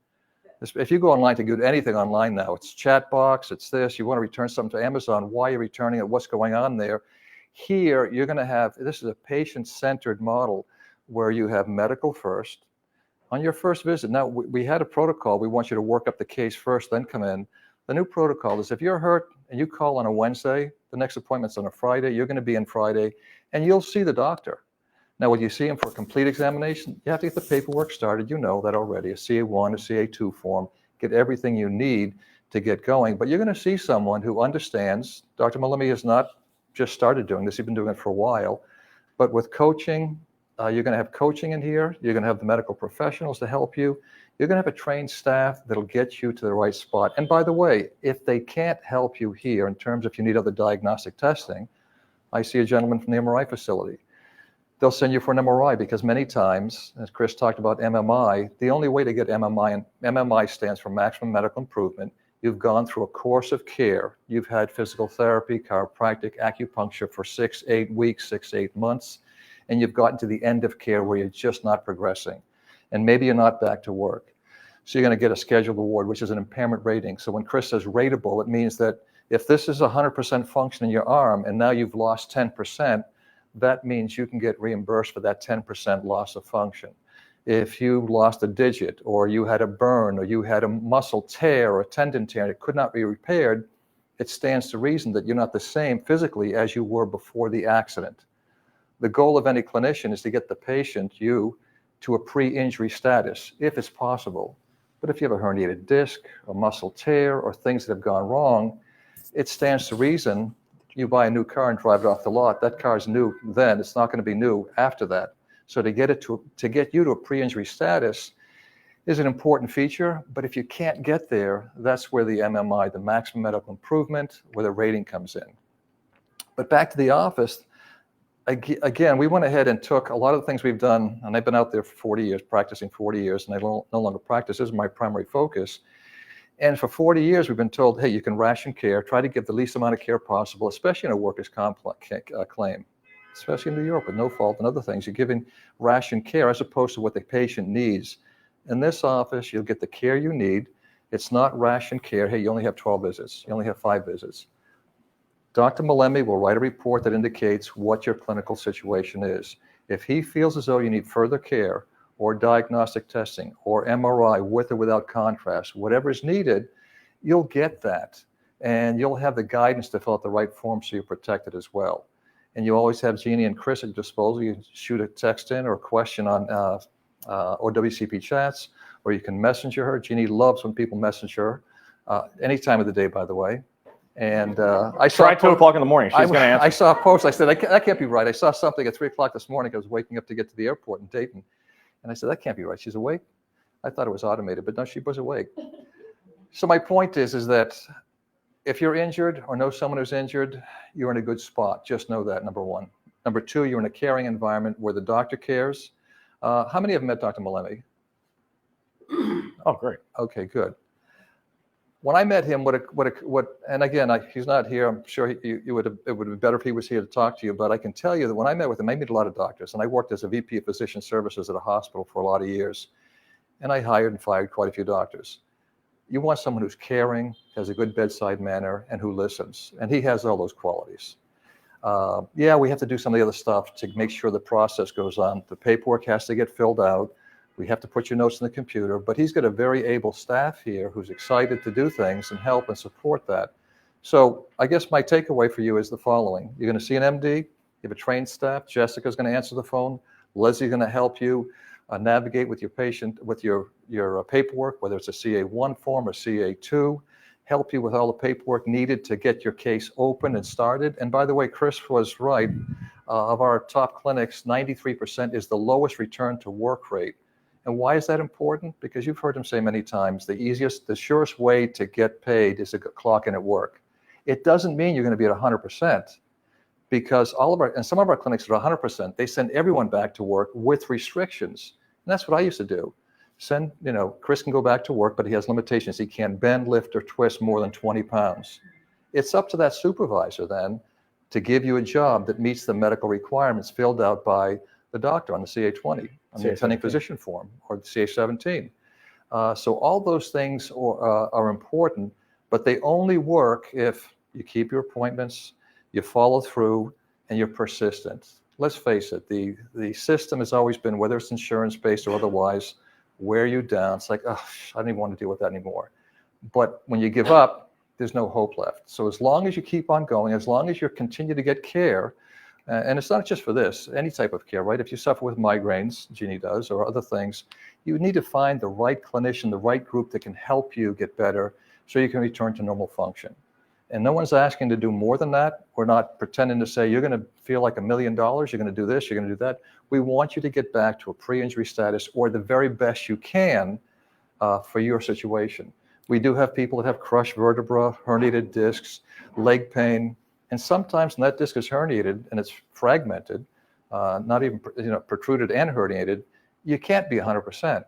If you go online to do anything online now, it's chat box, it's this, you want to return something to Amazon, why are you returning it, what's going on there? Here, you're going to have, this is a patient-centered model where you have medical first. On your first visit, now we had a protocol, we want you to work up the case first, then come in. The new protocol is if you're hurt and you call on a Wednesday, the next appointment's on a Friday, you're going to be in Friday, and you'll see the doctor. Now, when you see him for a complete examination, you have to get the paperwork started. You know that already, a CA1, a CA2 form, get everything you need to get going. But you're going to see someone who understands. Dr. Malemi has not just started doing this. He's been doing it for a while. But with coaching, you're going to have coaching in here. You're going to have the medical professionals to help you. You're going to have a trained staff that'll get you to the right spot. And by the way, if they can't help you here in terms of if you need other diagnostic testing, I see a gentleman from the MRI facility. They'll send you for an MRI because many times, as Chris talked about MMI, the only way to get MMI, and MMI stands for maximum medical improvement, you've gone through a course of care. You've had physical therapy, chiropractic, acupuncture for 6-8 weeks, 6-8 months, and you've gotten to the end of care where you're just not progressing. And maybe you're not back to work. So you're going to get a scheduled award, which is an impairment rating. So when Chris says rateable, it means that if this is 100% function in your arm and now you've lost 10%, that means you can get reimbursed for that 10% loss of function. If you lost a digit or you had a burn or you had a muscle tear or a tendon tear and it could not be repaired, it stands to reason that you're not the same physically as you were before the accident. The goal of any clinician is to get the patient, you, to a pre-injury status, if it's possible. But if you have a herniated disc, a muscle tear, or things that have gone wrong, it stands to reason you buy a new car and drive it off the lot. That car's new then. It's not going to be new after that. So to get you to a pre-injury status is an important feature. But if you can't get there, that's where the MMI, the maximum medical improvement, where the rating comes in. But back to the office, again, we went ahead and took a lot of the things we've done, and I've been out there for 40 years, practicing 40 years, and I no longer practice. This is my primary focus. And for 40 years, we've been told, hey, you can ration care, try to give the least amount of care possible, especially in a workers' comp claim, especially in New York with no fault and other things. You're giving ration care as opposed to what the patient needs. In this office, you'll get the care you need. It's not ration care. Hey, you only have 12 visits. You only have 5 visits. Dr. Malemi will write a report that indicates what your clinical situation is. If he feels as though you need further care, or diagnostic testing, or MRI with or without contrast, whatever is needed, you'll get that. And you'll have the guidance to fill out the right form so you're protected as well. And you always have Gini and Chris at your disposal. You can shoot a text in or a question on OWCP chats, or you can messenger her. Gini loves when people message her, any time of the day, by the way. And I saw Try 2 o'clock in the morning. She's going to answer. I saw a post. I said, that can't be right. I saw something at 3 o'clock this morning. I was waking up to get to the airport in Dayton. And I said, that can't be right. She's awake? I thought it was automated, but no, she was awake. So my point is that if you're injured or know someone who's injured, you're in a good spot. Just know that, number one. Number two, you're in a caring environment where the doctor cares. How many have met Dr. Malemi? Oh, great. Okay, good. When I met him, and again, he's not here. I'm sure it would be better if he was here to talk to you, but I can tell you that when I met with him, I met a lot of doctors, and I worked as a VP of physician services at a hospital for a lot of years, and I hired and fired quite a few doctors. You want someone who's caring, has a good bedside manner, and who listens, and he has all those qualities. Yeah, we have to do some of the other stuff to make sure the process goes on. The paperwork has to get filled out. We have to put your notes in the computer, but he's got a very able staff here who's excited to do things and help and support that. So I guess my takeaway for you is the following. You're going to see an MD, you have a trained staff, Jessica's going to answer the phone, Leslie's going to help you navigate with your patient, with your paperwork, whether it's a CA1 form or CA2, help you with all the paperwork needed to get your case open and started. And by the way, Chris was right. Of our top clinics, 93% is the lowest return to work rate. And why is that important? Because you've heard him say many times, the surest way to get paid is to clock in at work. It doesn't mean you're going to be at 100%, because some of our clinics are 100%. They send everyone back to work with restrictions. And that's what I used to do. Chris can go back to work, but he has limitations. He can't bend, lift, or twist more than 20 pounds. It's up to that supervisor then to give you a job that meets the medical requirements filled out by the doctor on the CA20, on the attending physician form, or the CA17. So all those things are important, but they only work if you keep your appointments, you follow through, and you're persistent. Let's face it, the system has always been, whether it's insurance-based or otherwise, wear you down. It's like, oh, I don't even want to deal with that anymore. But when you give up, there's no hope left. So as long as you keep on going, as long as you continue to get care, and it's not just for this, any type of care, right? If you suffer with migraines, Gini does, or other things, you need to find the right clinician, the right group that can help you get better so you can return to normal function. And no one's asking to do more than that. We're not pretending to say, you're going to feel like $1 million, you're going to do this, you're going to do that. We want you to get back to a pre-injury status or the very best you can for your situation. We do have people that have crushed vertebra, herniated discs, leg pain, and sometimes when that disc is herniated and it's fragmented, not even protruded and herniated, you can't be 100%,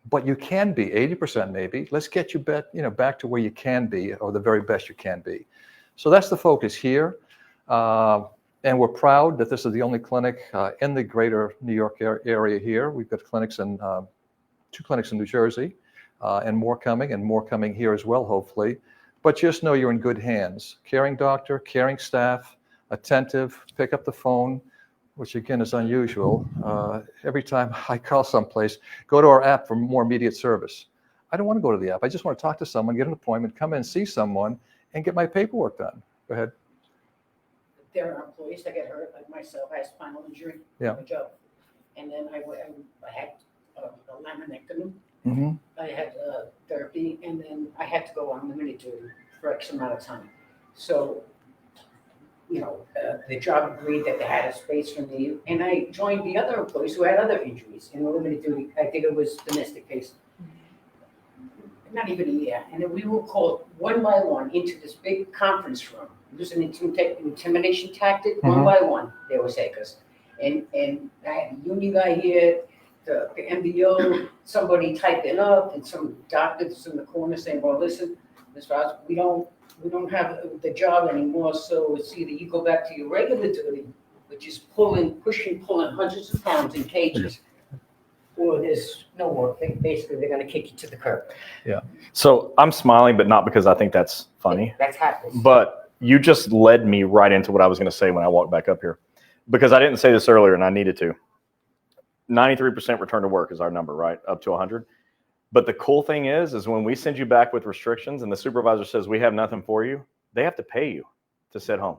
but you can be 80% maybe. Let's get you back to where you can be, or the very best you can be. So that's the focus here, and we're proud that this is the only clinic in the greater New York area here. We've got clinics in 2 clinics in New Jersey, and more coming here as well, hopefully. But just know you're in good hands. Caring doctor, caring staff, attentive, pick up the phone, which again is unusual. Every time I call someplace, go to our app for more immediate service. I don't want to go to the app. I just want to talk to someone, get an appointment, come in, see someone, and get my paperwork done. Go ahead. There are employees that get hurt, like myself. I had spinal injury on the job. And then I had a laminectomy. Mm-hmm. I had therapy, and then I had to go on limited duty for X amount of time. So, the job agreed that they had a space for me, and I joined the other employees who had other injuries in limited duty. I think it was domestic case. Not even a year. And then we were called one by one into this big conference room. It was an intimidation tactic, one by one, they would say, and I had a union guy here, the MBO, somebody typing up, and some doctors in the corner saying, well, listen, Ms. Ross, we don't have the job anymore, so it's either you go back to your regular duty, which is pulling hundreds of pounds in cages, or there's no work. Basically, they're going to kick you to the curb. Yeah. So I'm smiling, but not because I think that's funny. That's happening. But you just led me right into what I was going to say when I walked back up here, because I didn't say this earlier and I needed to. 93% return to work is our number, right? Up to 100. But the cool thing is when we send you back with restrictions and the supervisor says we have nothing for you, they have to pay you to sit home.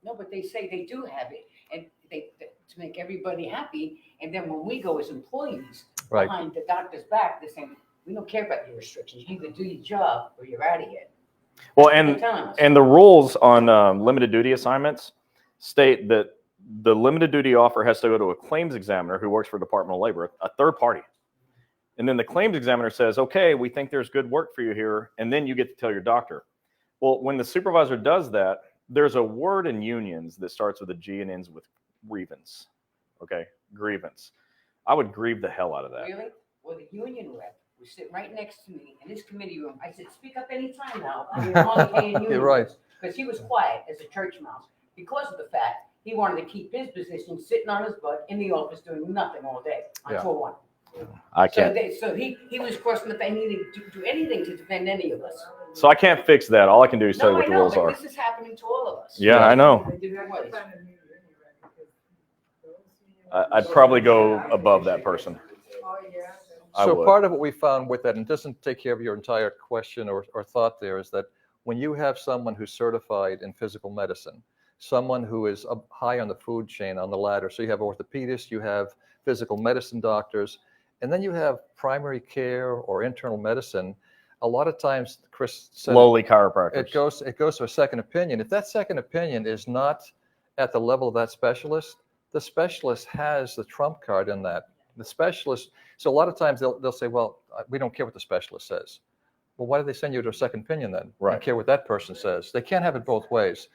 No, but they say they do have it, and to make everybody happy. And then when we go as employees behind the doctor's back, they're saying, we don't care about your restrictions. You either do your job or you're out of here. Well, and the rules on limited duty assignments state that the limited duty offer has to go to a claims examiner who works for Department of Labor, a third party. And then the claims examiner says, okay, we think there's good work for you here. And then you get to tell your doctor. Well, when the supervisor does that, there's a word in unions that starts with a G and ends with grievance. Okay, grievance. I would grieve the hell out of that. Really? Well, the union rep was sitting right next to me in this committee room. I said, speak up anytime now. You're only paying unions. You're right. Because he was quiet as a church mouse because of the fact he wanted to keep his position sitting on his butt in the office doing nothing all day on Yeah. 4-1. I So, can't. so he was crossing the thing. He didn't do anything to defend any of us. So I can't fix that. All I can do is tell you No, I what the know, rules but are. this is happening to all of us. Yeah, I know. In different ways. I'd probably go above that person. Oh, yeah. I So would. part of what we found with that, and it doesn't take care of your entire question or thought there, is that when you have someone who's certified in physical medicine, someone who is up high on the food chain, on the ladder, so you have orthopedists, you have physical medicine doctors, and then you have primary care or internal medicine. A lot of times, Chris said, Lowly chiropractors. it goes to a second opinion. If that second opinion is not at the level of that specialist, the specialist has the trump card in that. The specialist, so a lot of times they'll say, well, we don't care what the specialist says. Well, why do they send you to a second opinion then? Right. They don't care what that person says. They can't have it both ways.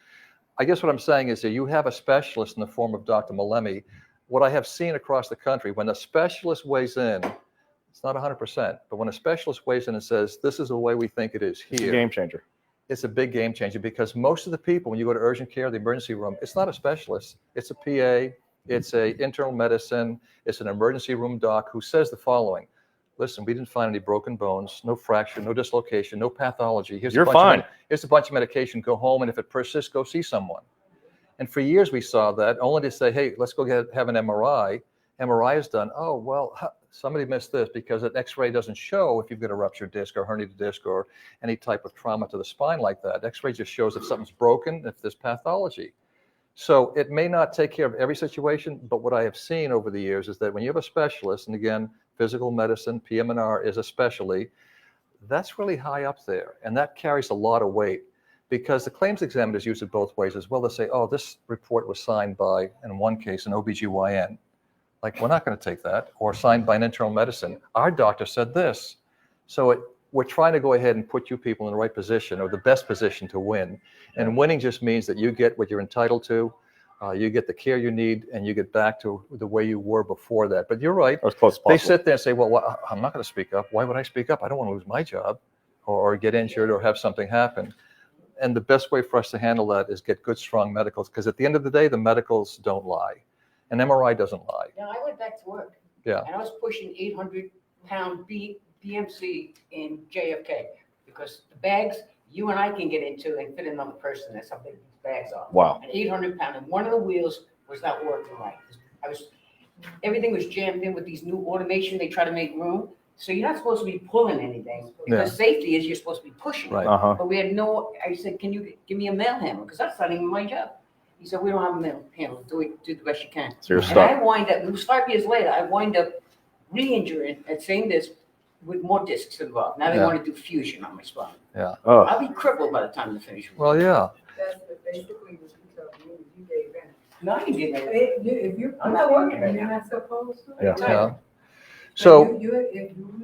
I guess what I'm saying is that you have a specialist in the form of Dr. Malemi. What I have seen across the country, when a specialist weighs in, it's not 100%, but when a specialist weighs in and says, this is the way we think it is It's a here, game changer. it's a big game changer, because most of the people, when you go to urgent care, the emergency room, it's not a specialist. It's a PA, it's a internal medicine, it's an emergency room doc who says the following: listen, we didn't find any broken bones, no fracture, no dislocation, no pathology. You're fine. Here's a bunch of medication, go home, and if it persists, go see someone. And for years we saw that, only to say, hey, let's go have an MRI. MRI is done. Oh, well, somebody missed this because an X-ray doesn't show if you've got a ruptured disc or herniated disc or any type of trauma to the spine like that. X-ray just shows if something's broken, if there's pathology. So it may not take care of every situation, but what I have seen over the years is that when you have a specialist, and again, physical medicine, PM&R is a specialty, that's really high up there. And that carries a lot of weight, because the claims examiners use it both ways as well. They say, oh, this report was signed by, in one case, an OBGYN. Like, we're not going to take that. Or signed by an internal medicine. Our doctor said this. So we're trying to go ahead and put you people in the right position, or the best position to win. And winning just means that you get what you're entitled to, you get the care you need, and you get back to the way you were before that. But you're right. Or as close as They possible. sit there and say, well, I'm not going to speak up. Why would I speak up? I don't want to lose my job or get injured or have something happen. And the best way for us to handle that is get good, strong medicals, because at the end of the day, the medicals don't lie. An MRI doesn't lie. Now, I went back to work. Yeah. And I was pushing 800-pound BMC in JFK, because the bags you and I can get into and fit another person. That's how big these bags are. Wow. An 800-pound, and one of the wheels was not working right. Everything was jammed in with these new automation. They try to make room. So you're not supposed to be pulling anything, because safety is you're supposed to be pushing. Right. Uh-huh. But we had I said, can you give me a mail handler? Because that's not even my job. He said, we don't have a mail handler. Do the best you can. So you're And stuck. I wind up, it was 5 years later, I wind up re-injuring at same disc with more discs involved. Now they Yeah. want to do fusion on my spine. Oh, I'll be crippled by the time they finish. Well, yeah. That's basically what you told me, you gave in. No, I didn't. If you. I'm not working right You're now. not supposed to. Yeah. Yeah. So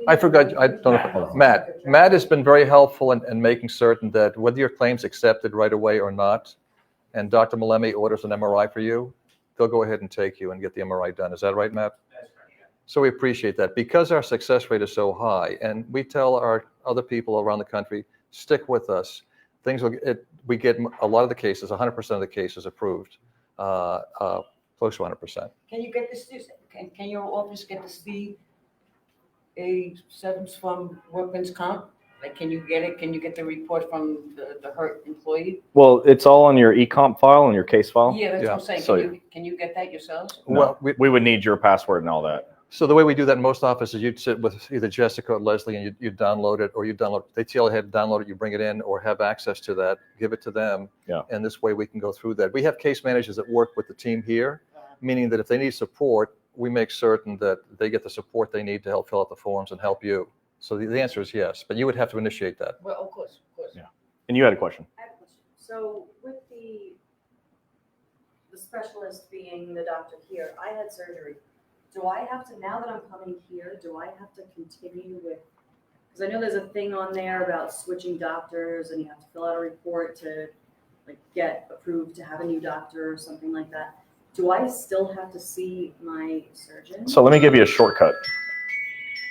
I forgot, I don't know, Matt has been very helpful in making certain that whether your claim's accepted right away or not, and Dr. Malemi orders an MRI for you, they'll go ahead and take you and get the MRI done. Is that right, Matt? That's correct, yeah. So we appreciate that, because our success rate is so high, and we tell our other people around the country, stick with us. We get a lot of the cases, 100% of the cases approved, close to 100%. Can you get this, can your office get this A7s from Workman's Comp? Like, can you get it? Can you get the report from the hurt employee? well, it's all on your e-comp file and your case file. Yeah, that's what I'm saying. So- Can you get that yourselves? No, Well, we would need your password and all that. So the way we do that in most offices, you'd sit with either Jessica or Leslie, and you download it, or they tell you how to download it, you bring it in, or have access to that, give it to them. Yeah. And this way we can go through that. We have case managers that work with the team here, meaning that if they need support, we make certain that they get the support they need to help fill out the forms and help you. So the answer is yes, but you would have to initiate that. Well, of course. Yeah. And you had a question. I have a question. So with the specialist being the doctor here, I had surgery. Do I have to, now that I'm coming here, do I have to continue with, because I know there's a thing on there about switching doctors and you have to fill out a report to like get approved to have a new doctor or something like that. Do I still have to see my surgeon? So let me give you a shortcut.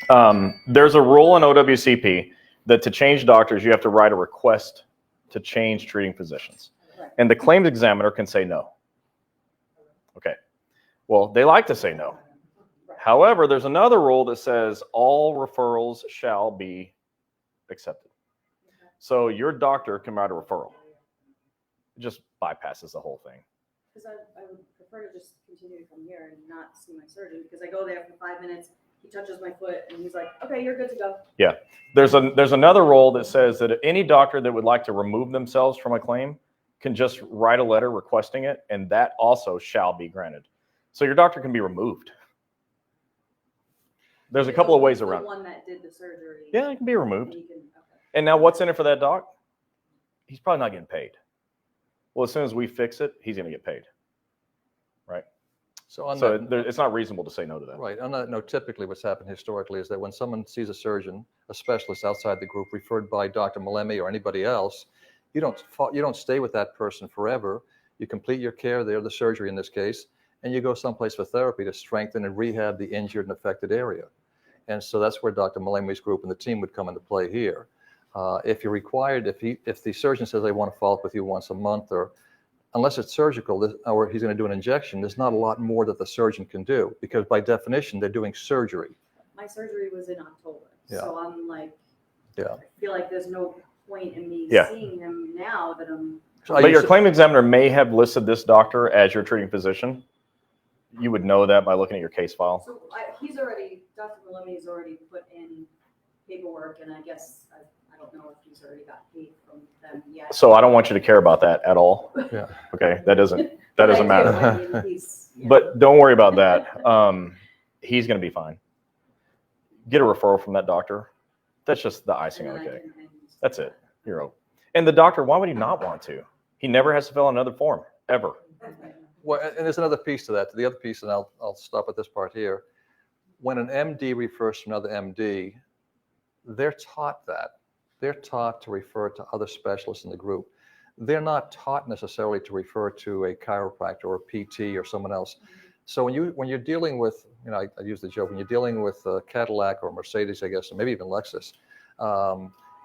There's a rule in OWCP that to change doctors, you have to write a request to change treating physicians. Right. And the claims examiner can say no. Okay. Well, they like to say no. However, there's another rule that says all referrals shall be accepted. So your doctor can write a referral. It just bypasses the whole thing. Because I would prefer to just continue to come here and not see my surgeon, because I go there for 5 minutes, he touches my foot, and he's like, okay, you're good to go. Yeah. There's another rule that says that any doctor that would like to remove themselves from a claim can just write a letter requesting it, and that also shall be granted. So your doctor can be removed. There's a couple of ways around. The one that did the surgery. Yeah, it can be removed. And, okay. And now what's in it for that doc? He's probably not getting paid. Well, as soon as we fix it, he's going to get paid. Right? So on So that, it's not reasonable to say no to that. right, on that note, typically what's happened historically is that when someone sees a surgeon, a specialist outside the group referred by Dr. Malemi or anybody else, you don't stay with that person forever. You complete your care there, the surgery in this case, and you go someplace for therapy to strengthen and rehab the injured and affected area. And so that's where Dr. Malemi's group and the team would come into play here. If you're required, if the surgeon says they want to follow up with you once a month, or unless it's surgical or he's going to do an injection, there's not a lot more that the surgeon can do, because by definition they're doing surgery. My surgery was in October, Yeah. so I'm like, Yeah. I feel like there's no point in me Yeah. seeing him now that I'm. But your claim examiner may have listed this doctor as your treating physician. You would know that by looking at your case file. So Dr. Malemi's already put in paperwork, and I guess, I don't know if he's already got paid from them yet. So I don't want you to care about that at all. Yeah. Okay, that doesn't But I do, matter. I mean, yeah. But don't worry about that. He's going to be fine. Get a referral from that doctor. That's just the icing on the cake. That's it. You're open. And the doctor, why would he not want to? He never has to fill out another form, ever. Well, and there's another piece to that. The other piece, and I'll stop at this part here. When an MD refers to another MD, they're taught that. They're taught to refer to other specialists in the group. They're not taught necessarily to refer to a chiropractor or a PT or someone else. So when you're dealing with, I use the joke, when you're dealing with Cadillac or Mercedes, I guess, or maybe even Lexus,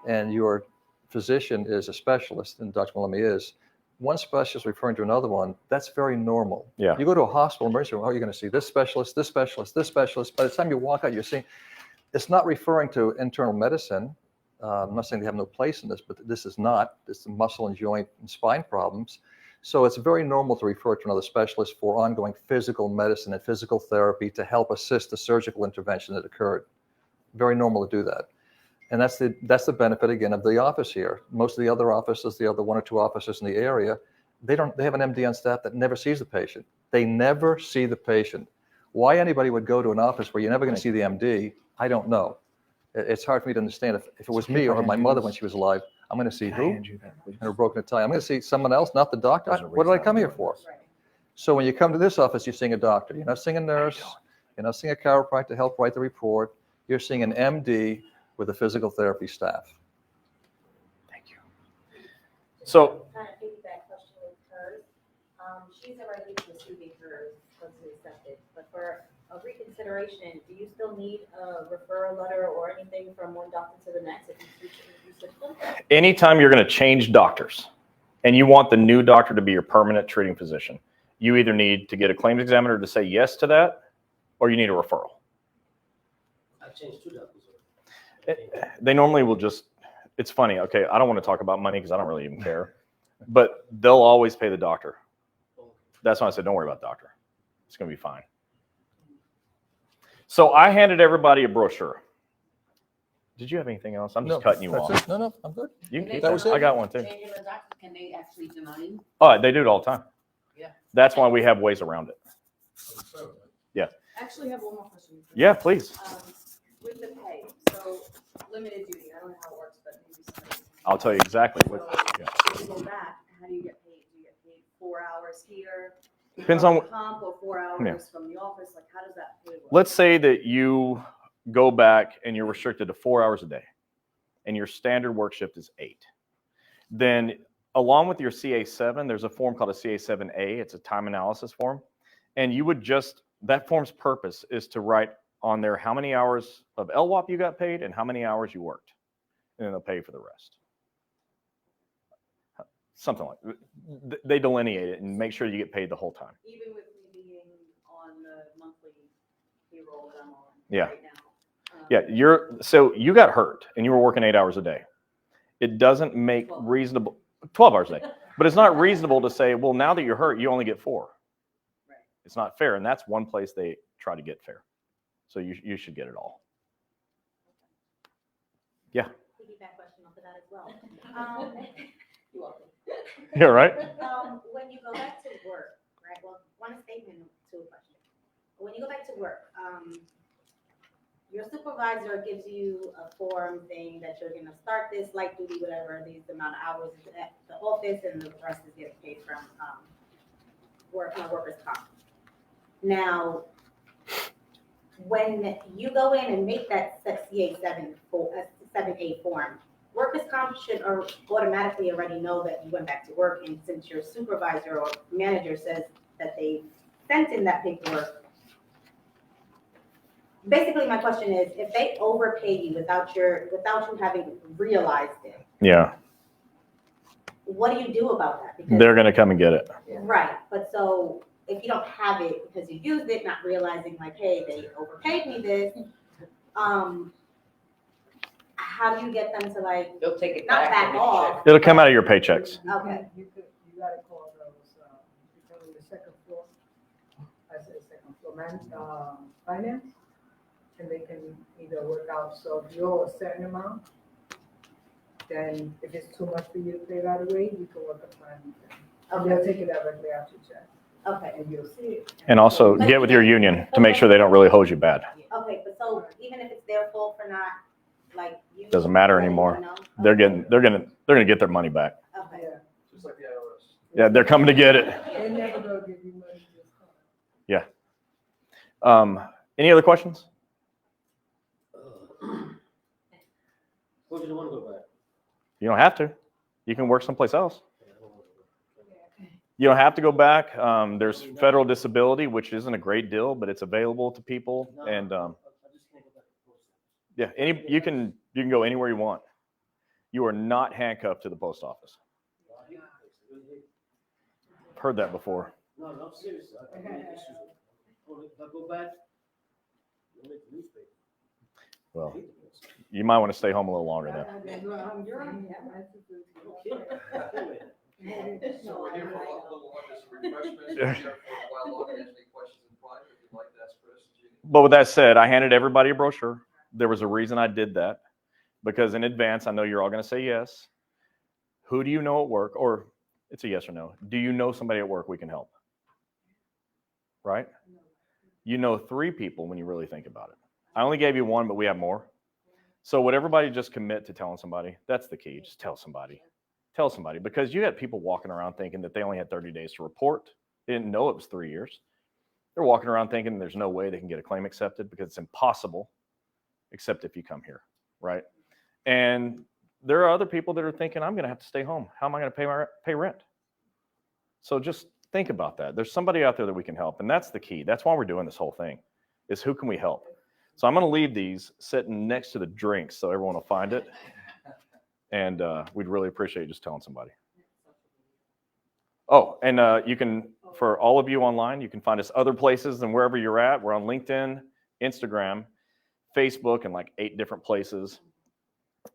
and your physician is a specialist, and Dr. Malemi is, one specialist referring to another one, that's very normal. Yeah. You go to a hospital emergency room, you're going to see this specialist, this specialist, this specialist. By the time you walk out, you're seeing, it's not referring to internal medicine. I'm not saying they have no place in this, but this is not. It's muscle and joint and spine problems. So it's very normal to refer to another specialist for ongoing physical medicine and physical therapy to help assist the surgical intervention that occurred. Very normal to do that. And that's the benefit, again, of the office here. Most of the other offices, the other one or two offices in the area, they have an MD on staff that never sees the patient. They never see the patient. Why anybody would go to an office where you're never going to see the MD, I don't know. It's hard for me to understand. If it was me or my mother when she was alive, I'm going to see who? And her broken tie. I'm going to see someone else, not the doctor. What did I come here for? So when you come to this office, you're seeing a doctor. You're not seeing a nurse. You're not seeing a chiropractor to help write the report. You're seeing an MD with a physical therapy staff. Thank you. So Kind of piggyback question with hers. She's already receiving her closely accepted, but for a reconsideration, do you still need a referral letter or anything from one doctor to the next if you switch them? anytime you're going to change doctors and you want the new doctor to be your permanent treating physician, you either need to get a claims examiner to say yes to that, or you need a referral. I've changed 2 doctors. They normally will just, it's funny. Okay, I don't want to talk about money because I don't really even care, but they'll always pay the doctor. That's why I said, don't worry about the doctor. It's going to be fine. So I handed everybody a brochure. Did you have anything else? I'm just cutting you off. It. No, I'm good. You can keep That it. was it? I got one too. Changing the doctor, can they actually deny? Oh, they do it all the time. Yeah. That's why we have ways around it. I actually have one more question. Yeah, please. With the pay, so limited duty, I don't know how it works, but maybe somebody. I'll tell you exactly what. Yeah. If you go back, how do you get paid? Do you get paid 4 hours here? Depends from on- comp or 4 hours Yeah. from the office, like how does that pay work? Let's say that you go back and you're restricted to 4 hours a day and your standard work shift is 8. Then along with your CA7, there's a form called a CA7A. It's a time analysis form. And you would just, that form's purpose is to write on there how many hours of LWOP you got paid and how many hours you worked. And then they'll pay for the rest. Something like that. They delineate it and make sure you get paid the whole time. Even with me being on the monthly payroll that I'm on Yeah. right now. Yeah, so you got hurt and you were working 8 hours a day. It doesn't make 12 hours a day. But it's not reasonable to say, well, now that you're hurt, you only get 4. Right. It's not fair. And that's one place they try to get fair. So you should get it all. Yeah. Piggyback question off of that as well. You're welcome. Yeah, right? When you go back to work, right, well, one statement to a question. When you go back to work, your supervisor gives you a form saying that you're gonna start this light duty, whatever, these amount of hours at the office, and the rest is getting paid from workers' comp. Now, when you go in and make that CA7A form, workers' comp should automatically already know that you went back to work, and since your supervisor or manager says that they sent in that paperwork, basically my question is, if they overpay you without you having realized it, Yeah. what do you do about that? Because, They're going to come and get it. right, but so if you don't have it because you used it, not realizing like, hey, they overpaid me this, how do you get them to like, They'll take it not back. back and off? It'll come out of your paychecks. Okay. You gotta call those, because of the second floor, I said second floor, finance, and they can either work out, so if you owe a certain amount, then if it's too much for you to pay right away, you can work a plan with them. And they'll take it directly out your check, Okay, and you'll see it. And also get with your union to make sure they don't really hold you bad. okay, but so even if it's their fault for not, like, you. Doesn't matter anymore. No? They're gonna get their money back. Okay. Yeah. Just like the IRS. Yeah, they're coming to get it. They never gonna give you money this time. Yeah. Any other questions? Where do you want to go back? You don't have to. You can work someplace else. You don't have to go back. There's federal disability, which isn't a great deal, but it's available to people. And I just can't go back to post office. yeah, you can go anywhere you want. You are not handcuffed to the post office. Heard that before. No, I'm serious. I have issues with it. If I go back, you'll make the newspaper. Well, you might want to stay home a little longer then. So we're here for a little just refreshments. We're here for a while longer. Any questions in private, if you'd like to ask Chris, Gini. But with that said, I handed everybody a brochure. There was a reason I did that, because in advance, I know you're all going to say yes. Who do you know at work? Or it's a yes or no. Do you know somebody at work we can help? Right? You know 3 people when you really think about it. I only gave you 1, but we have more. So would everybody just commit to telling somebody? That's the key. Just tell somebody. Tell somebody, because you had people walking around thinking that they only had 30 days to report. They didn't know it was 3 years. They're walking around thinking there's no way they can get a claim accepted because it's impossible, except if you come here, right? And there are other people that are thinking, I'm going to have to stay home. How am I going to pay rent? So just think about that. There's somebody out there that we can help, and that's the key. That's why we're doing this whole thing, is who can we help? So I'm going to leave these sitting next to the drinks so everyone will find it. And we'd really appreciate just telling somebody. Oh, and you can, for all of you online, you can find us other places than wherever you're at. We're on LinkedIn, Instagram, Facebook, and like 8 different places,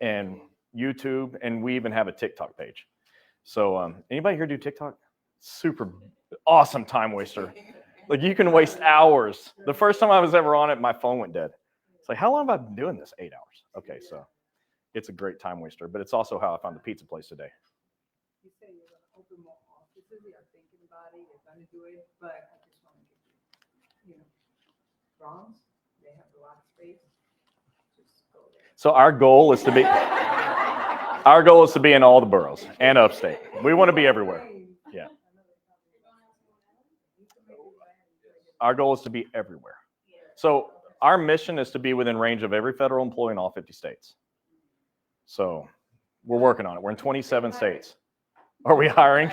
and YouTube, and we even have a TikTok page. So anybody here do TikTok? Super awesome time waster. Like, you can waste hours. The first time I was ever on it, my phone went dead. It's like, how long have I been doing this? 8 hours. Okay, so it's a great time waster, but it's also how I found the pizza place today. You say you're gonna open more offices, you're thinking about it, you're gonna do it, but I just wanna give you, Bronx, they have a lot of space, just go there. So our goal is to be in all the boroughs and upstate. We want to be everywhere. Yeah. Our goal is to be everywhere. So our mission is to be within range of every federal employee in all 50 states. So we're working on it. We're in 27 states. Are we hiring?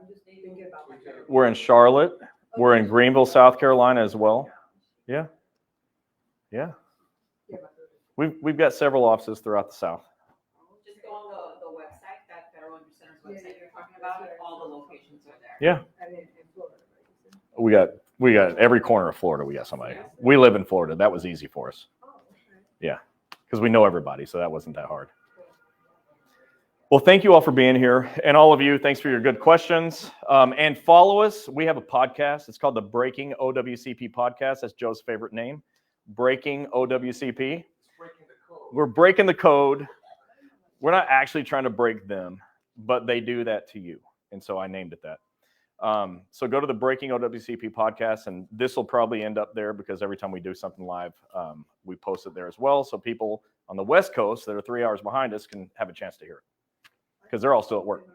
I'm just thinking about my. We're in Charlotte. We're in Greenville, South Carolina as well. Yeah. Yeah. We've got several offices throughout the South. Just go on the website, that Federal Injury Center's website you're talking about, all the locations are there. Yeah. And in Florida, right? We got every corner of Florida. We got somebody. We live in Florida. That was easy for us. Yeah. Because we know everybody, so that wasn't that hard. Well, thank you all for being here. And all of you, thanks for your good questions. And follow us. We have a podcast. It's called the Breaking OWCP Podcast. That's Joe's favorite name. Breaking OWCP. We're breaking the code. We're not actually trying to break them, but they do that to you. And so I named it that. So go to the Breaking OWCP Podcast, and this will probably end up there because every time we do something live, we post it there as well. So people on the West Coast that are 3 hours behind us can have a chance to hear it. Because they're all still at work.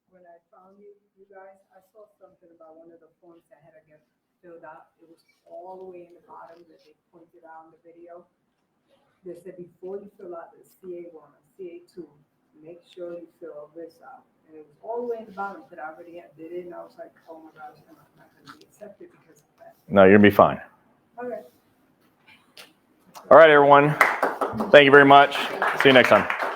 When I found you guys, I saw something about one of the forms that had to get filled out. It was all the way in the bottom that they pointed out in the video. They said before you fill out the CA1 or CA2, make sure you fill this out. And it was all the way in the bottom that I already did it, and I was like, oh my gosh, I'm not going to be accepted because of that. No, you're going to be fine. Okay. All right, everyone. Thank you very much. See you next time.